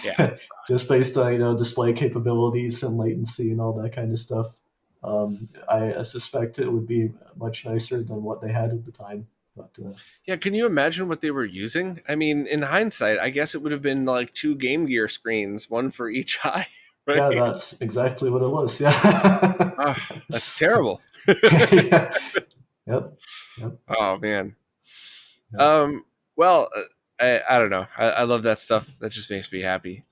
Yeah. just based on display capabilities and latency and all that kind of stuff. I suspect it would be much nicer than what they had at the time. But Yeah, can you imagine what they were using? I mean, in hindsight, I guess it would have been like two Game Gear screens, one for each eye, right? yeah, that's exactly what it was. Yeah. Oh, that's terrible. Yeah. Yep. Yep. Oh man. Yep. Um. Well, I don't know. I love that stuff. That just makes me happy.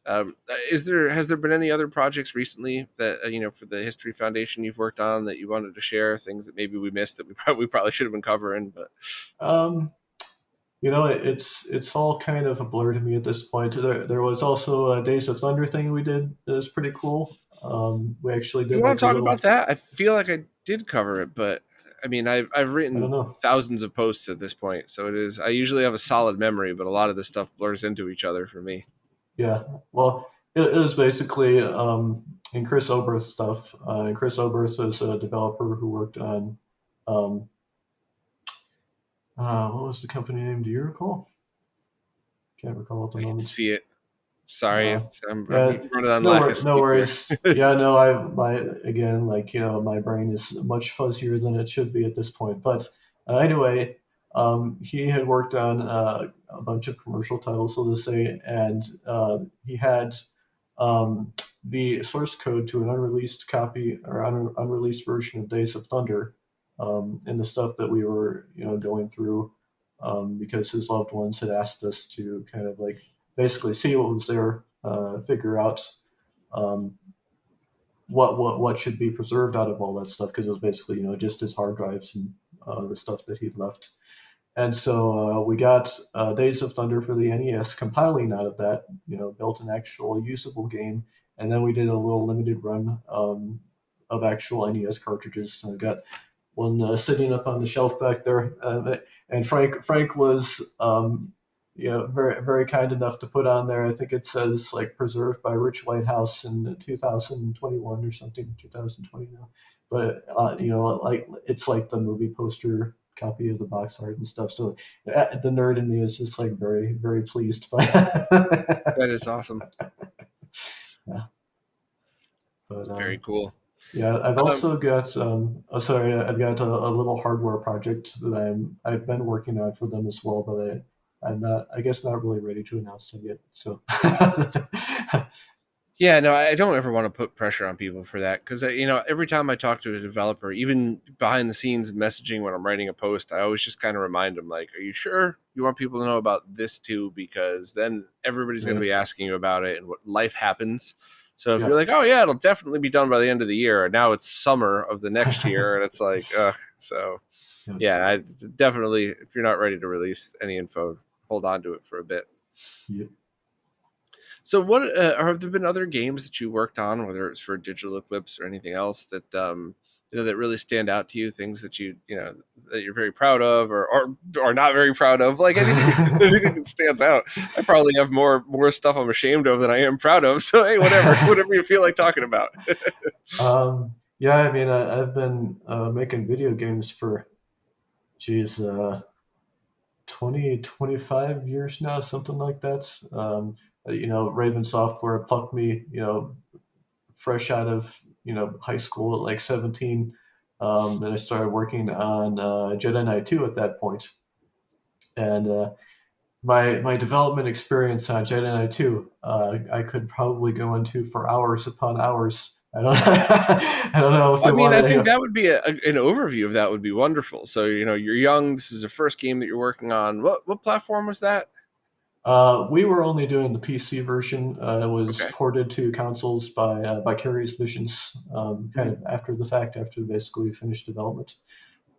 Is there has there been any other projects recently that for the History Foundation you've worked on that you wanted to share? Things that maybe we missed that we probably should have been covering, but Um, it's all kind of a blur to me at this point. There was also a Days of Thunder thing we did that was pretty cool. We actually you did want like to a talk about little, that? I feel like I did cover it, but I mean, I've I don't written know. thousands of posts at this point, so it is. I usually have a solid memory, but a lot of this stuff blurs into each other for me. Yeah, well, it was basically in Chris Oberth's stuff. And Chris Oberth is a developer who worked on um, what was the company name? Do you recall? Can't recall at the I can moment. see it. Sorry, Uh, yeah, I'm running on lack of no sleep here. worries. Yeah, no, my again, like my brain is much fuzzier than it should be at this point. But anyway, he had worked on a bunch of commercial titles, so to say, and he had um, the source code to an unreleased copy or unreleased version of Days of Thunder, and the stuff that we were going through because his loved ones had asked us to kind of like basically see what was there, figure out um, what should be preserved out of all that stuff because it was basically just his hard drives and the stuff that he'd left. And so we got Days of Thunder for the NES, compiling out of that, built an actual usable game, and then we did a little limited run of actual NES cartridges. So I got one sitting up on the shelf back there. And Frank was very very kind enough to put on there. I think it says like preserved by Rich Whitehouse in 2021 or something, 2020 now. But like it's like the movie poster copy of the box art and stuff. So the nerd in me is just like very very pleased by. That is awesome. Yeah, but Very cool. yeah, I've Um, also got oh, sorry, I've got a little hardware project that I've been working on for them as well, but I'm not, I guess, not really ready to announce it yet. So Yeah, no, I don't ever want to put pressure on people for that because every time I talk to a developer, even behind the scenes and messaging when I'm writing a post, I always just kind of remind them like, "Are you sure you want people to know about this too? Because then everybody's going to right, be asking you about it and what life happens." So if you're yeah, like, "Oh yeah, it'll definitely be done by the end of the year," and now it's summer of the next year, and it's like, so yeah. yeah, I definitely if you're not ready to release any info, hold on to it for a bit. Yeah. So, what have there been other games that you worked on, whether it's for Digital Eclipse or anything else that that really stand out to you? Things that that you're very proud of, or not very proud of, like anything anything that stands out. I probably have more stuff I'm ashamed of than I am proud of. So, hey, whatever you feel like talking about. Yeah, I mean, I've been making video games for, geez, 20, 25 years now, something like that. Raven Software plucked me, fresh out of, high school at like 17. And I started working on Jedi Knight 2 at that point. And my development experience on Jedi Knight 2, I could probably go into for hours upon hours. I don't, I don't know if I you mean, want I to, think that would be an overview of that would be wonderful. So, you're young. This is the first game that you're working on. What platform was that? we were only doing the PC version. It was Okay. ported to consoles by Vicarious Visions, kind Mhm. of after the fact, after basically finished development.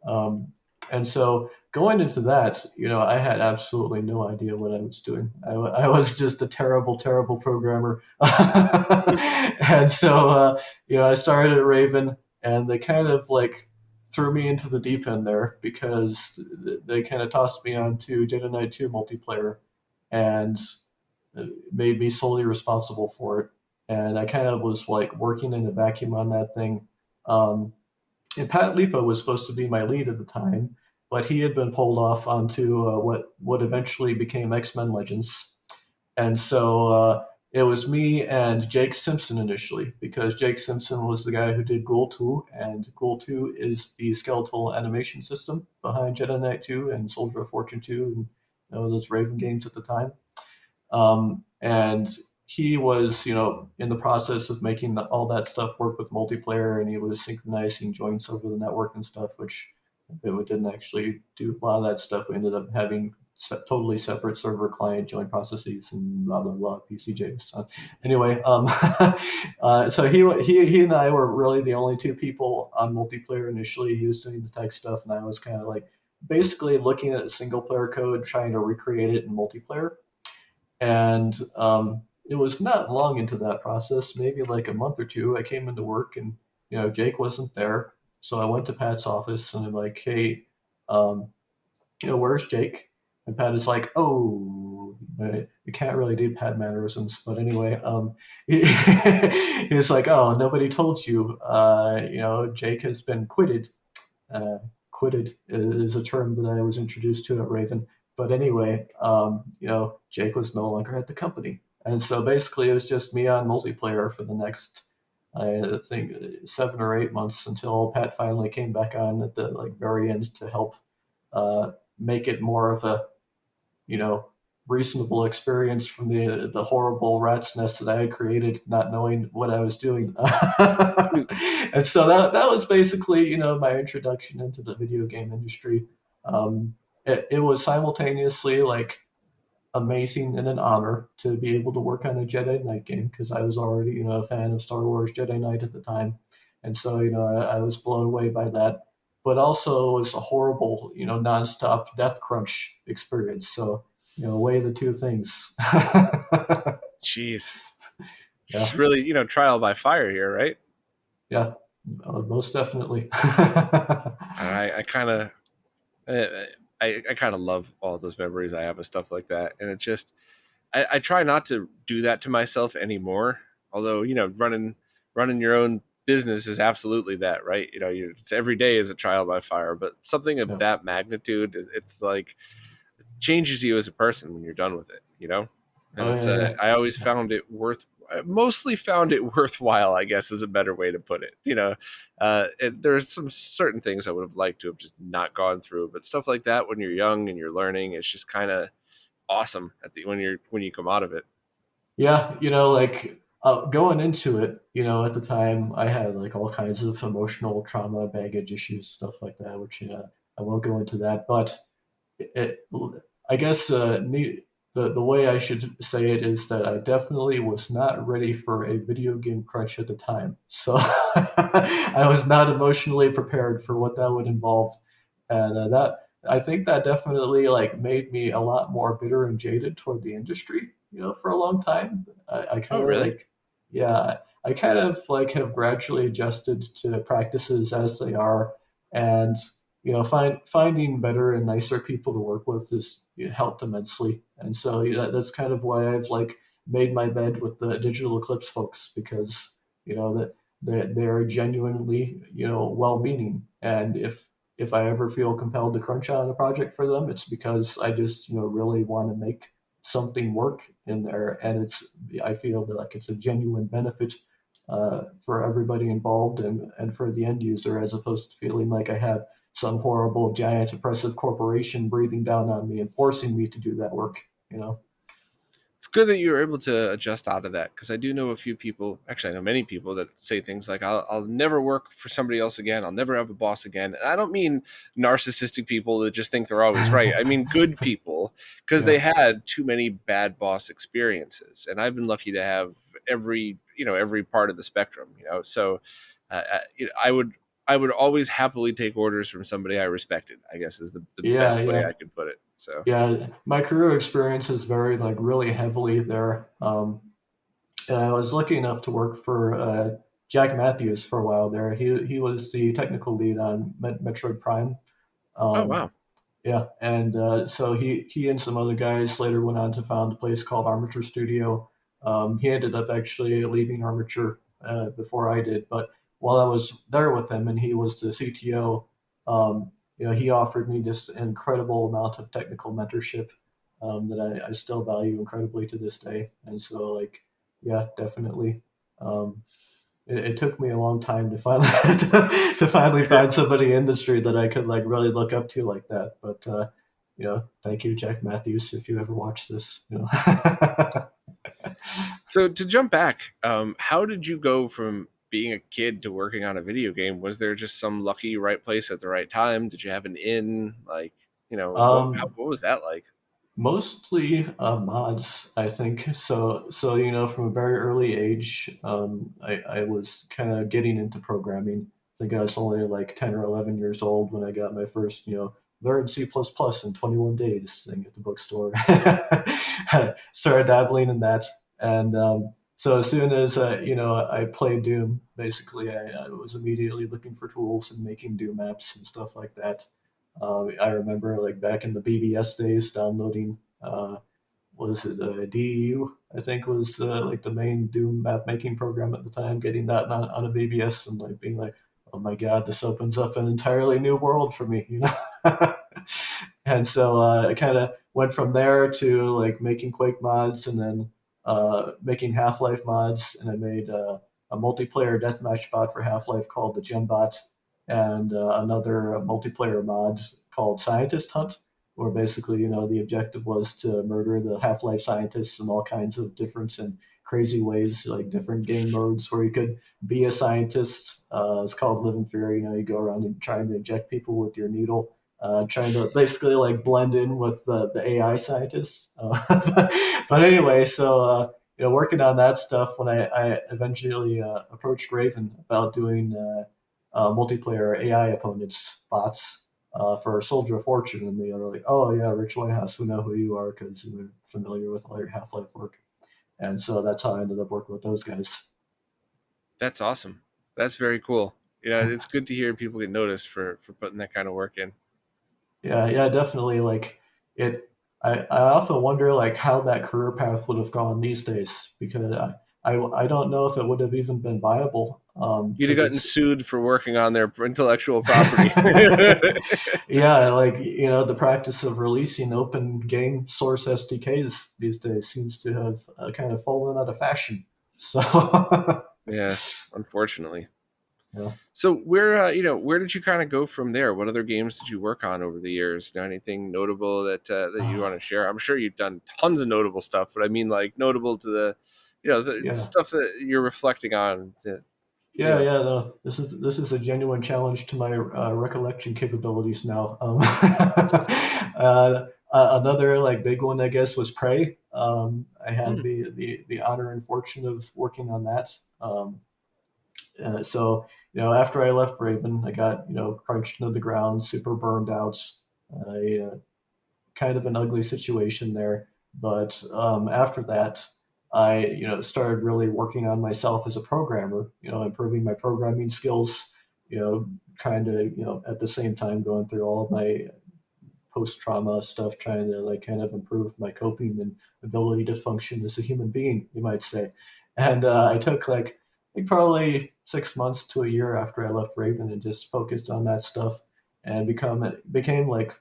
Um, and so going into that, I had absolutely no idea what I was doing. I was just a terrible, terrible programmer. And so, I started at Raven, and they kind of like threw me into the deep end there because they kind of tossed me onto Jedi Knight 2 multiplayer and made me solely responsible for it. And I kind of was like working in a vacuum on that thing. And Pat Lipa was supposed to be my lead at the time, but he had been pulled off onto what eventually became X-Men Legends, and so it was me and Jake Simpson initially, because Jake Simpson was the guy who did Ghoul 2, and Ghoul 2 is the skeletal animation system behind Jedi Knight 2 and Soldier of Fortune 2 and those Raven games at the time. And he was, in the process of making all that stuff work with multiplayer, and he was synchronizing joints over the network and stuff, which it didn't actually do a lot of that stuff. We ended up having totally separate server client joint processes and blah blah blah PCJs. So anyway, so he and I were really the only two people on multiplayer initially. He was doing the tech stuff, and I was kind of like basically looking at the single player code, trying to recreate it in multiplayer. And it was not long into that process, maybe like a month or two. I came into work, and Jake wasn't there, so I went to Pat's office and I'm like, "Hey, um, where's Jake?" And Pat is like, "Oh, you can't really do Pat mannerisms, but anyway, he was like, "Oh, nobody told you, Jake has been quitted." Uh, Quitted is a term that I was introduced to at Raven. But anyway, Jake was no longer at the company. And so basically it was just me on multiplayer for the next, I think, 7 or 8 months until Pat finally came back on at the like very end to help make it more of a, you know, reasonable experience from the horrible rat's nest that I had created, not knowing what I was doing. And so that was basically my introduction into the video game industry. It was simultaneously like amazing and an honor to be able to work on a Jedi Knight game because I was already a fan of Star Wars Jedi Knight at the time, and so I was blown away by that. But also it was a horrible nonstop death crunch experience. So weigh the two things. Jeez. Yeah, It's really, trial by fire here, right? yeah, most definitely. And I kind of, I kind of love all those memories I have of stuff like that. And it just, I try not to do that to myself anymore. Although, running your own business is absolutely that, right? It's every day is a trial by fire, but something of Yeah. that magnitude, it's like it changes you as a person when you're done with it, And Oh it's yeah, yeah. I always found it I mostly found it worthwhile, I guess, is a better way to put it. There's some certain things I would have liked to have just not gone through, but stuff like that when you're young and you're learning, it's just kind of awesome when you come out of it. Yeah, like going into it, at the time I had like all kinds of emotional trauma, baggage issues, stuff like that, which I won't go into that. But it, I guess the way I should say it is that I definitely was not ready for a video game crunch at the time. So I was not emotionally prepared for what that would involve, and that I think that definitely like made me a lot more bitter and jaded toward the industry. For a long time, I Oh, kind of really? like, yeah, I kind of like have gradually adjusted to practices as they are, and finding better and nicer people to work with has helped immensely. And so that's kind of why I've like made my bed with the Digital Eclipse folks, because that they're genuinely well-meaning, and if I ever feel compelled to crunch on a project for them, it's because I just really want to make something work in there, and I feel that like it's a genuine benefit for everybody involved and for the end user, as opposed to feeling like I have some horrible giant oppressive corporation breathing down on me and forcing me to do that work. You know. It's good that you were able to adjust out of that, because I do know a few people, actually I know many people that say things like, I'll never work for somebody else again, I'll never have a boss again. And I don't mean narcissistic people that just think they're always right. I mean good people, because they Yeah. had too many bad boss experiences, and I've been lucky to have every part of the spectrum. So I would always happily take orders from somebody I respected, I guess, is the Yeah. best way Yeah. I could put it. So Yeah. My career experience is very like really heavily there. And I was lucky enough to work for Jack Matthews for a while there. He was the technical lead on Metroid Prime. oh Um, wow. yeah, and so he and some other guys later went on to found a place called Armature Studio. He ended up actually leaving Armature before I did, but while I was there with him and he was the CTO, he offered me just an incredible amount of technical mentorship that I still value incredibly to this day. And so, like, yeah, definitely. Um, it took me a long time to finally to finally find somebody in the industry that I could like really look up to like that. But thank you, Jack Matthews, if you ever watch this. So to jump back, how did you go from being a kid to working on a video game? Was there just some lucky right place at the right time? Did you have an in? Like, um, what was that like? Mostly mods, I think. So from a very early age, I was kind of getting into programming. I think I was only like 10 or 11 years old when I got my first, learn C++ in 21 days thing at the bookstore. Started dabbling in that, and so as soon as I played Doom, basically I was immediately looking for tools and making Doom apps and stuff like that. I remember like back in the BBS days, downloading was it DEU? I think was like the main Doom map making program at the time. Getting that on a BBS and like being like, oh my god, this opens up an entirely new world for me, And so I kind of went from there to like making Quake mods and then making Half Life mods, and I made a multiplayer deathmatch bot for Half Life called the Gembot, and another multiplayer mod called Scientist Hunt, where basically the objective was to murder the Half Life scientists in all kinds of different and crazy ways, like different game modes where you could be a scientist. It's called Live in Fear. You go around and trying to inject people with your needle, trying to basically like blend in with the AI scientists. But anyway, so working on that stuff when I eventually approached Raven about doing multiplayer AI opponents bots for Soldier of Fortune, and they are like, "Oh yeah, Rich Whitehouse, we know who you are because we're familiar with all your Half Life work." And so that's how I ended up working with those guys. That's awesome. That's very cool. It's good to hear people get noticed for putting that kind of work in. Yeah, yeah, definitely. Like it, I often wonder like how that career path would have gone these days because I don't know if it would have even been viable. You'd have Because gotten it's sued for working on their intellectual property. yeah, like the practice of releasing open game source SDKs these days seems to have kind of fallen out of fashion. So Yeah, unfortunately. yeah. So where did you kind of go from there? What other games did you work on over the years? Anything notable that you want to share? I'm sure you've done tons of notable stuff, but I mean like notable to the Yeah. stuff that you're reflecting on. You Yeah, know, yeah. No, this is a genuine challenge to my recollection capabilities now. Another like big one, I guess, was Prey. I had hmm, the honor and fortune of working on that. So after I left Raven, I got crunched into the ground, super burned out. I kind of an ugly situation there. But after that, I started really working on myself as a programmer. Improving my programming skills. Kind of at the same time going through all of my post trauma stuff, trying to like kind of improve my coping and ability to function as a human being, you might say. And I took like probably 6 months to a year after I left Raven and just focused on that stuff. and became like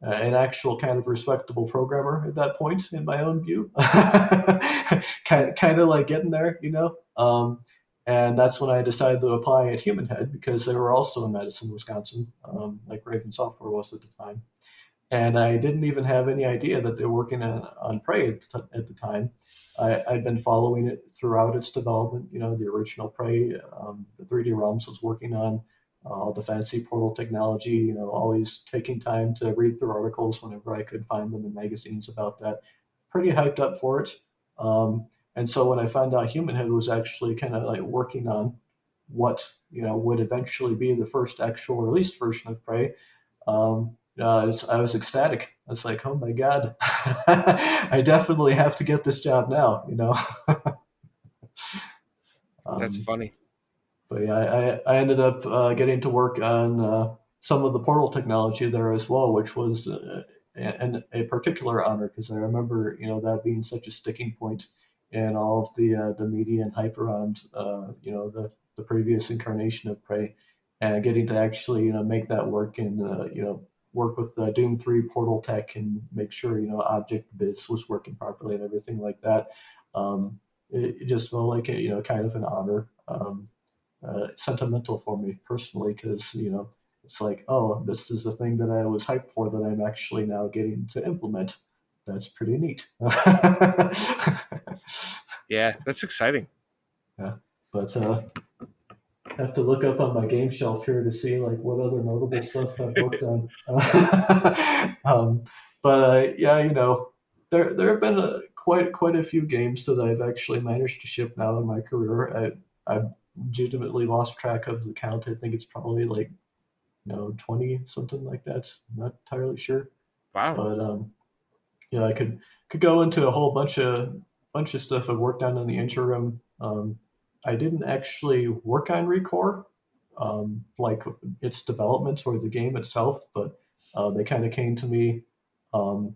an actual kind of respectable programmer at that point, in my own view. Kind of like getting there, you know. And that's when I decided to apply at Human Head because they were also in Madison, Wisconsin, like Raven Software was at the time. And I didn't even have any idea that they were working on Prey at the time. I'd been following it throughout its development. You know, the original Prey, the 3D Realms was working on all the fancy portal technology. You know, always taking time to read through articles whenever I could find them in magazines about that. Pretty hyped up for it. And so when I found out Human Head was actually kind of like working on what would eventually be the first actual released version of Prey, I was ecstatic. I was like, oh my God, I definitely have to get this job now, you know? That's um, funny. but yeah, I ended up getting to work on some of the portal technology there as well, which was a particular honor because I remember, that being such a sticking point in all of the media and hype around, the previous incarnation of Prey, and getting to actually, make that work and, work with Doom 3 portal tech and make sure, Object Biz was working properly and everything like that. It just felt like kind of an honor. Sentimental for me personally because it's like, oh, this is the thing that I was hyped for that I'm actually now getting to implement. That's pretty neat. Yeah, that's exciting. Yeah, but have to look up on my game shelf here to see like what other notable stuff I've worked on. um, but yeah, there have been quite a few games that I've actually managed to ship now in my career. I've legitimately lost track of the count. I think it's probably like 20 something like that. I'm not entirely sure, Wow. but I could go into a whole bunch of stuff I've worked on in the interim. I didn't actually work on Recore, like its development or the game itself, but they kind of came to me um,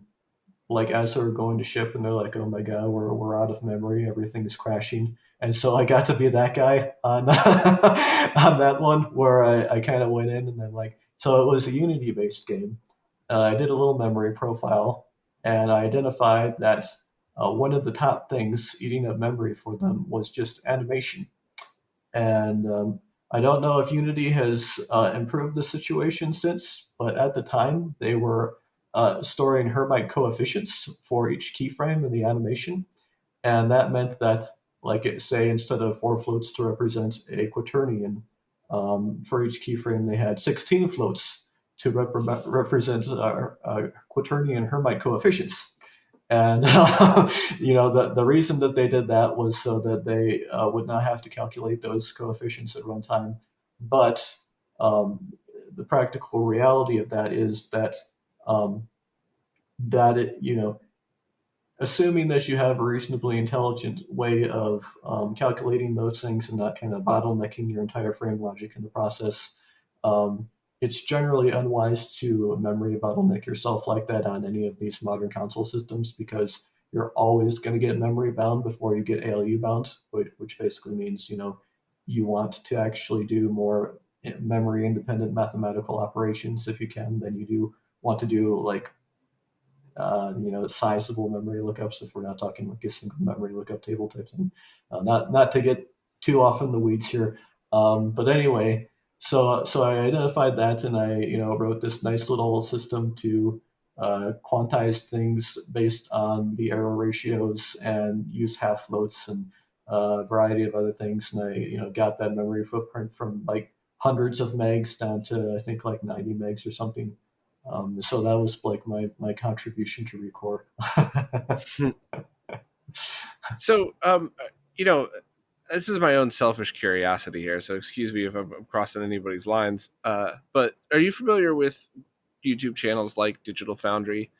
like as they were going to ship, and they're like, "Oh my god, we're out of memory, everything is crashing." And so I got to be that guy on on that one where I kind of went in and I'm like, so it was a Unity based game. I did a little memory profile, and I identified that one of the top things eating up memory for them was just animation. And I don't know if Unity has improved the situation since, but at the time they were storing Hermite coefficients for each keyframe in the animation, and that meant that, like say, instead of 4 floats to represent a quaternion, for each keyframe they had 16 floats to represent quaternion Hermite coefficients. And the reason that they did that was so that they would not have to calculate those coefficients at runtime. But the practical reality of that is that um, assuming that you have a reasonably intelligent way of calculating those things and not kind of bottlenecking your entire frame logic in the process, um, it's generally unwise to memory bottleneck yourself like that on any of these modern console systems because you're always going to get memory bound before you get ALU bound, which basically means you want to actually do more memory independent mathematical operations if you can than you do want to do like sizable memory lookups if we're not talking like a single memory lookup table type thing. Not to get too off in the weeds here, but anyway, so I identified that and I wrote this nice little system to quantize things based on the error ratios and use half floats and a variety of other things. And I got that memory footprint from like hundreds of megs down to I think like 90 megs or something. So that was like my contribution to Recore. So, you know, this is my own selfish curiosity here, so excuse me if I'm crossing anybody's lines. But are you familiar with YouTube channels like Digital Foundry,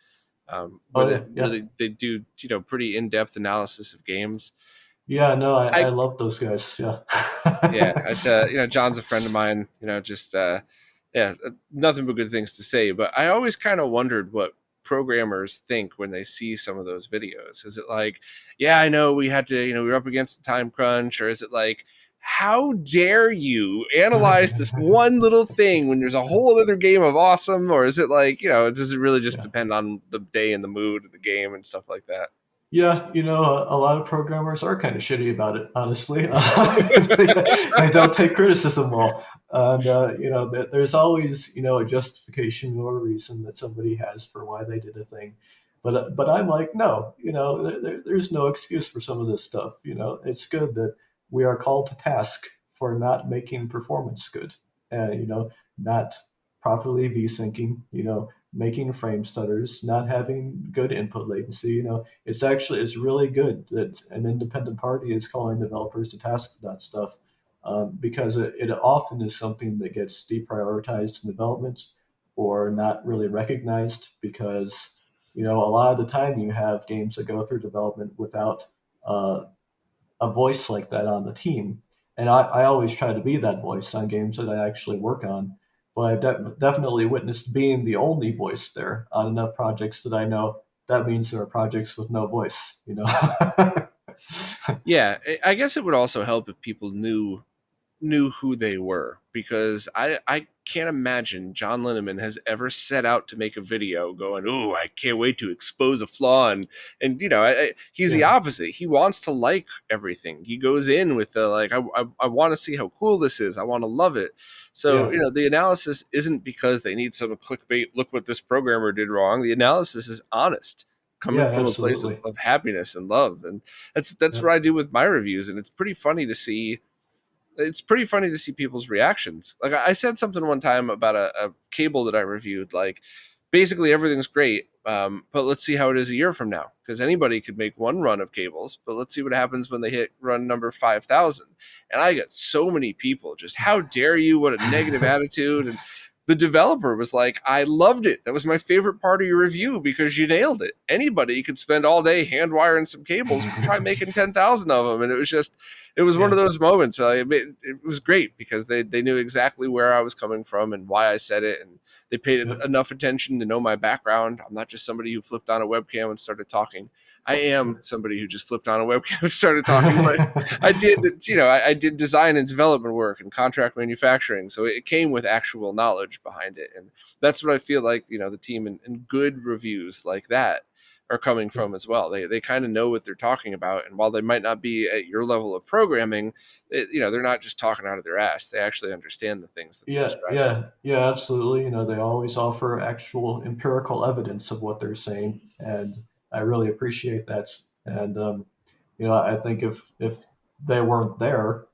where Oh they yeah, yeah, really they do pretty in depth analysis of games? yeah. No, I I love those guys. Yeah, Yeah, John's a friend of mine. Just yeah, nothing but good things to say. But I always kind of wondered what programmers think when they see some of those videos. Is it like, yeah, I know we had to, we were up against the time crunch, or is it like how dare you analyze this one little thing when there's a whole other game of awesome? Or is it like, does it really just Yeah. depend on the day and the mood of the game and stuff like that? Yeah, a lot of programmers are kind of shitty about it, honestly. They don't take criticism well. And, there's always, a justification or a reason that somebody has for why they did a thing. But I'm like, no, there's no excuse for some of this stuff. It's good that we are called to task for not making performance good and, not properly v-syncing, making frame stutters, not having good input latency. It's really good that an independent party is calling developers to task for that stuff, because it often is something that gets deprioritized in development or not really recognized because a lot of the time you have games that go through development without uh, a voice like that on the team. And I always try to be that voice on games that I actually work on. But I've definitely witnessed being the only voice there on enough projects that I know that means there are projects with no voice. Yeah, I guess it would also help if people knew who they were, because I can't imagine John Linneman has ever set out to make a video going, "Oh, I can't wait to expose a flaw," and he's the Yeah, opposite. He wants to like everything. He goes in with the like, I want to see how cool this is. I want to love it. So yeah, the analysis isn't because they need some clickbait. Look what this programmer did wrong. The analysis is honest, yeah, coming from a place absolutely. of happiness and love, and that's Yeah, what I do with my reviews, and it's pretty funny to see people's reactions. Like I said something one time about a cable that I reviewed. Like, basically everything's great, but let's see how it is a year from now. Because anybody could make one run of cables, but let's see what happens when they hit run number 5,000. And I got so many people just, how dare you? What a negative attitude! And the developer was like, I loved it. That was my favorite part of your review because you nailed it. Anybody could spend all day hand wiring some cables, try making 10,000 of them. And it was one yeah, of those moments. It was great because they knew exactly where I was coming from and why I said it, and they paid yep, enough attention to know my background. I'm not just somebody who flipped on a webcam and started talking. I am yep. somebody who just flipped on a webcam and started talking, but I did, I did design and development work and contract manufacturing, so it came with actual knowledge behind it, and that's what I feel like the team and good reviews like that are coming Yep. from as well. They kind of know what they're talking about, and while they might not be at your level of programming, they're not just talking out of their ass. They actually understand the things that they're Yeah, describing. yeah, yeah, absolutely. They always offer actual empirical evidence of what they're saying, and I really appreciate that. And I think if they weren't there,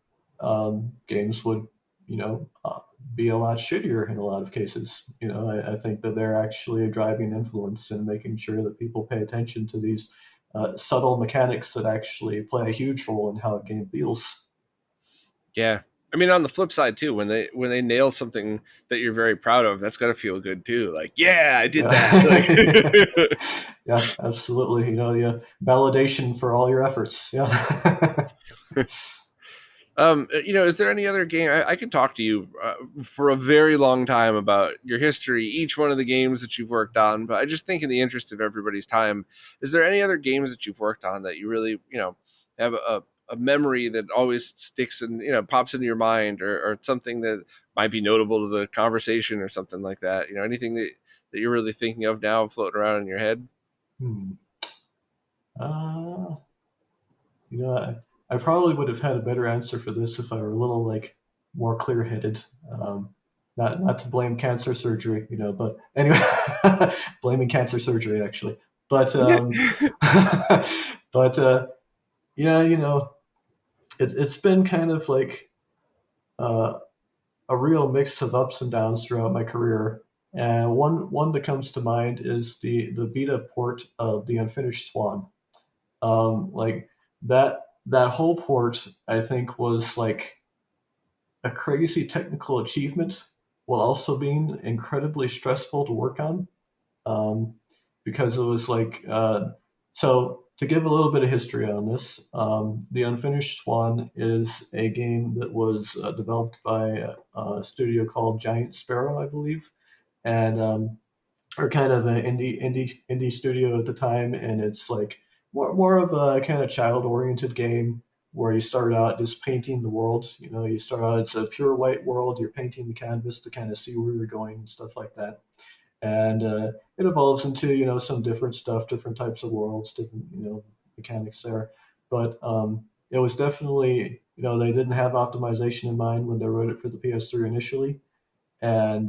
games would, you know, uh, be a lot shittier in a lot of cases. I think that they're actually a driving influence in making sure that people pay attention to these subtle mechanics that actually play a huge role in how a game feels. Yeah. I mean, on the flip side too, when they nail something that you're very proud of, that's got to feel good too. Like, yeah, I did that. Yeah. Like, Yeah, absolutely. Yeah, validation for all your efforts. Yeah. is there any other game I could talk to you for a very long time about your history, each one of the games that you've worked on? But I just think, in the interest of everybody's time, is there any other games that you've worked on that you really, have a memory that always sticks and pops into your mind, or something that might be notable to the conversation or something like that? Anything that you're really thinking of now, floating around in your head? Hmm. Uh, I probably would have had a better answer for this if I were a little like more clear-headed. Not to blame cancer surgery, but anyway, blaming cancer surgery actually. But but yeah, it's been kind of like uh, a real mix of ups and downs throughout my career. And one that comes to mind is the Vita port of the Unfinished Swan. Like that whole port, I think, was like a crazy technical achievement while also being incredibly stressful to work on, um, because it was like so. To give a little bit of history on this, the Unfinished Swan is a game that was developed by a studio called Giant Sparrow, I believe, and or kind of an indie studio at the time, and it's like more of a kind of child oriented game where you start out just painting the world. You know, you start out, it's a pure white world. You're painting the canvas to kind of see where you're going and stuff like that. And it evolves into, you know, some different stuff, different types of worlds, different, you know, mechanics there. But it was definitely, you know, they didn't have optimization in mind when they wrote it for the PS3 initially. And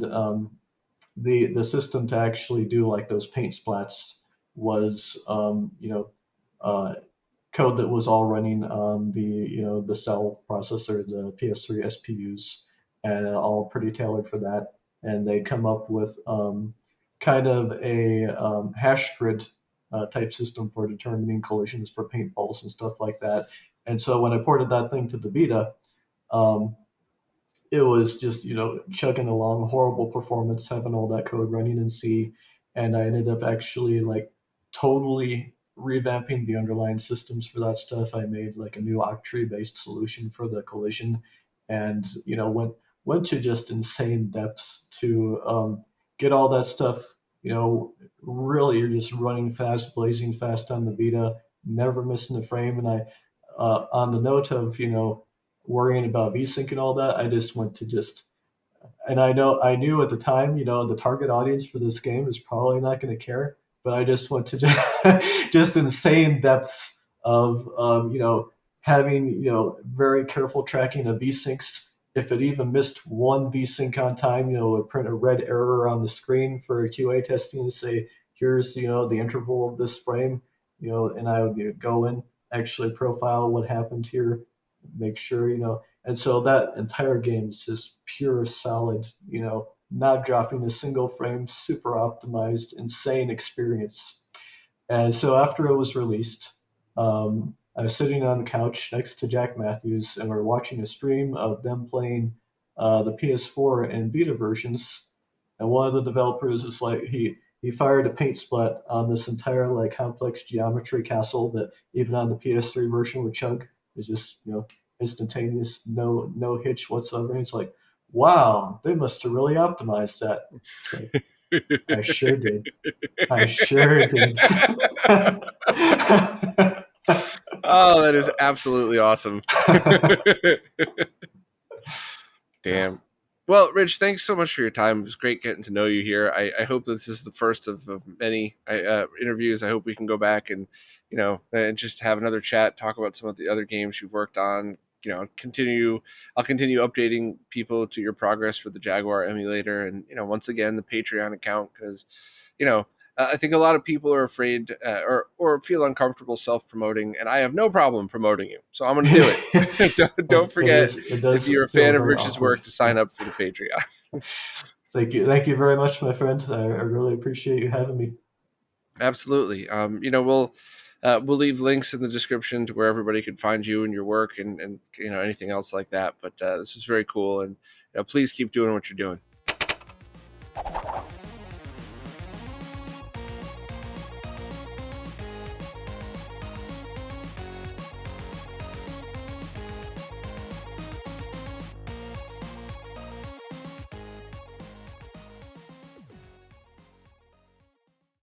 the system to actually do like those paint splats was, you know, uh, code that was all running on the, you know, the cell processor, the PS3 SPUs, and all pretty tailored for that. And they'd come up with kind of a hash grid type system for determining collisions for paintballs and stuff like that. And so when I ported that thing to the Vita, um, it was just, you know, chugging along, horrible performance, having all that code running in C. And I ended up actually like totally revamping the underlying systems for that stuff. I made like a new octree based solution for the collision, and, you know, went to just insane depths to get all that stuff, you know, really just running fast, blazing fast on the Vita, never missing a frame. And I, on the note of, you know, worrying about VSync and all that, I just went to just, and I knew at the time, you know, the target audience for this game is probably not going to care, but I just went to just insane depths of, you know, having, you know, very careful tracking of VSyncs. If it even missed one VSync on time, you know, it would print a red error on the screen for QA testing and say, here's, you know, the interval of this frame, you know, and I would, you know, go in, actually profile what happened here, make sure, you know, and so that entire game is just pure solid, you know, not dropping a single frame, super optimized, insane experience. And so after it was released, I was sitting on the couch next to Jack Matthews, and we are watching a stream of them playing the PS4 and Vita versions. And one of the developers was like, he fired a paint splat on this entire like complex geometry castle that even on the PS3 version would chug. It's just, you know, instantaneous, no hitch whatsoever. And it's like, wow, they must have really optimized that. It's like, I sure did. I sure did. Oh, that is absolutely awesome. Damn. Well, Rich, thanks so much for your time. It was great getting to know you here. I hope this is the first of many interviews. I hope we can go back and, you know, and just have another chat, talk about some of the other games you've worked on. You know, I'll continue updating people to your progress for the Jaguar emulator, and, you know, once again the Patreon account, because, you know, I think a lot of people are afraid or feel uncomfortable self promoting, and I have no problem promoting you, so I'm going to do it. Don't forget, It if does you're a feel fan of very Rich's awkward. work, to sign up for the Patreon. Thank you very much, my friend. I really appreciate you having me. Absolutely. You know, we'll leave links in the description to where everybody can find you and your work, and you know, anything else like that. But this was very cool, and, you know, please keep doing what you're doing.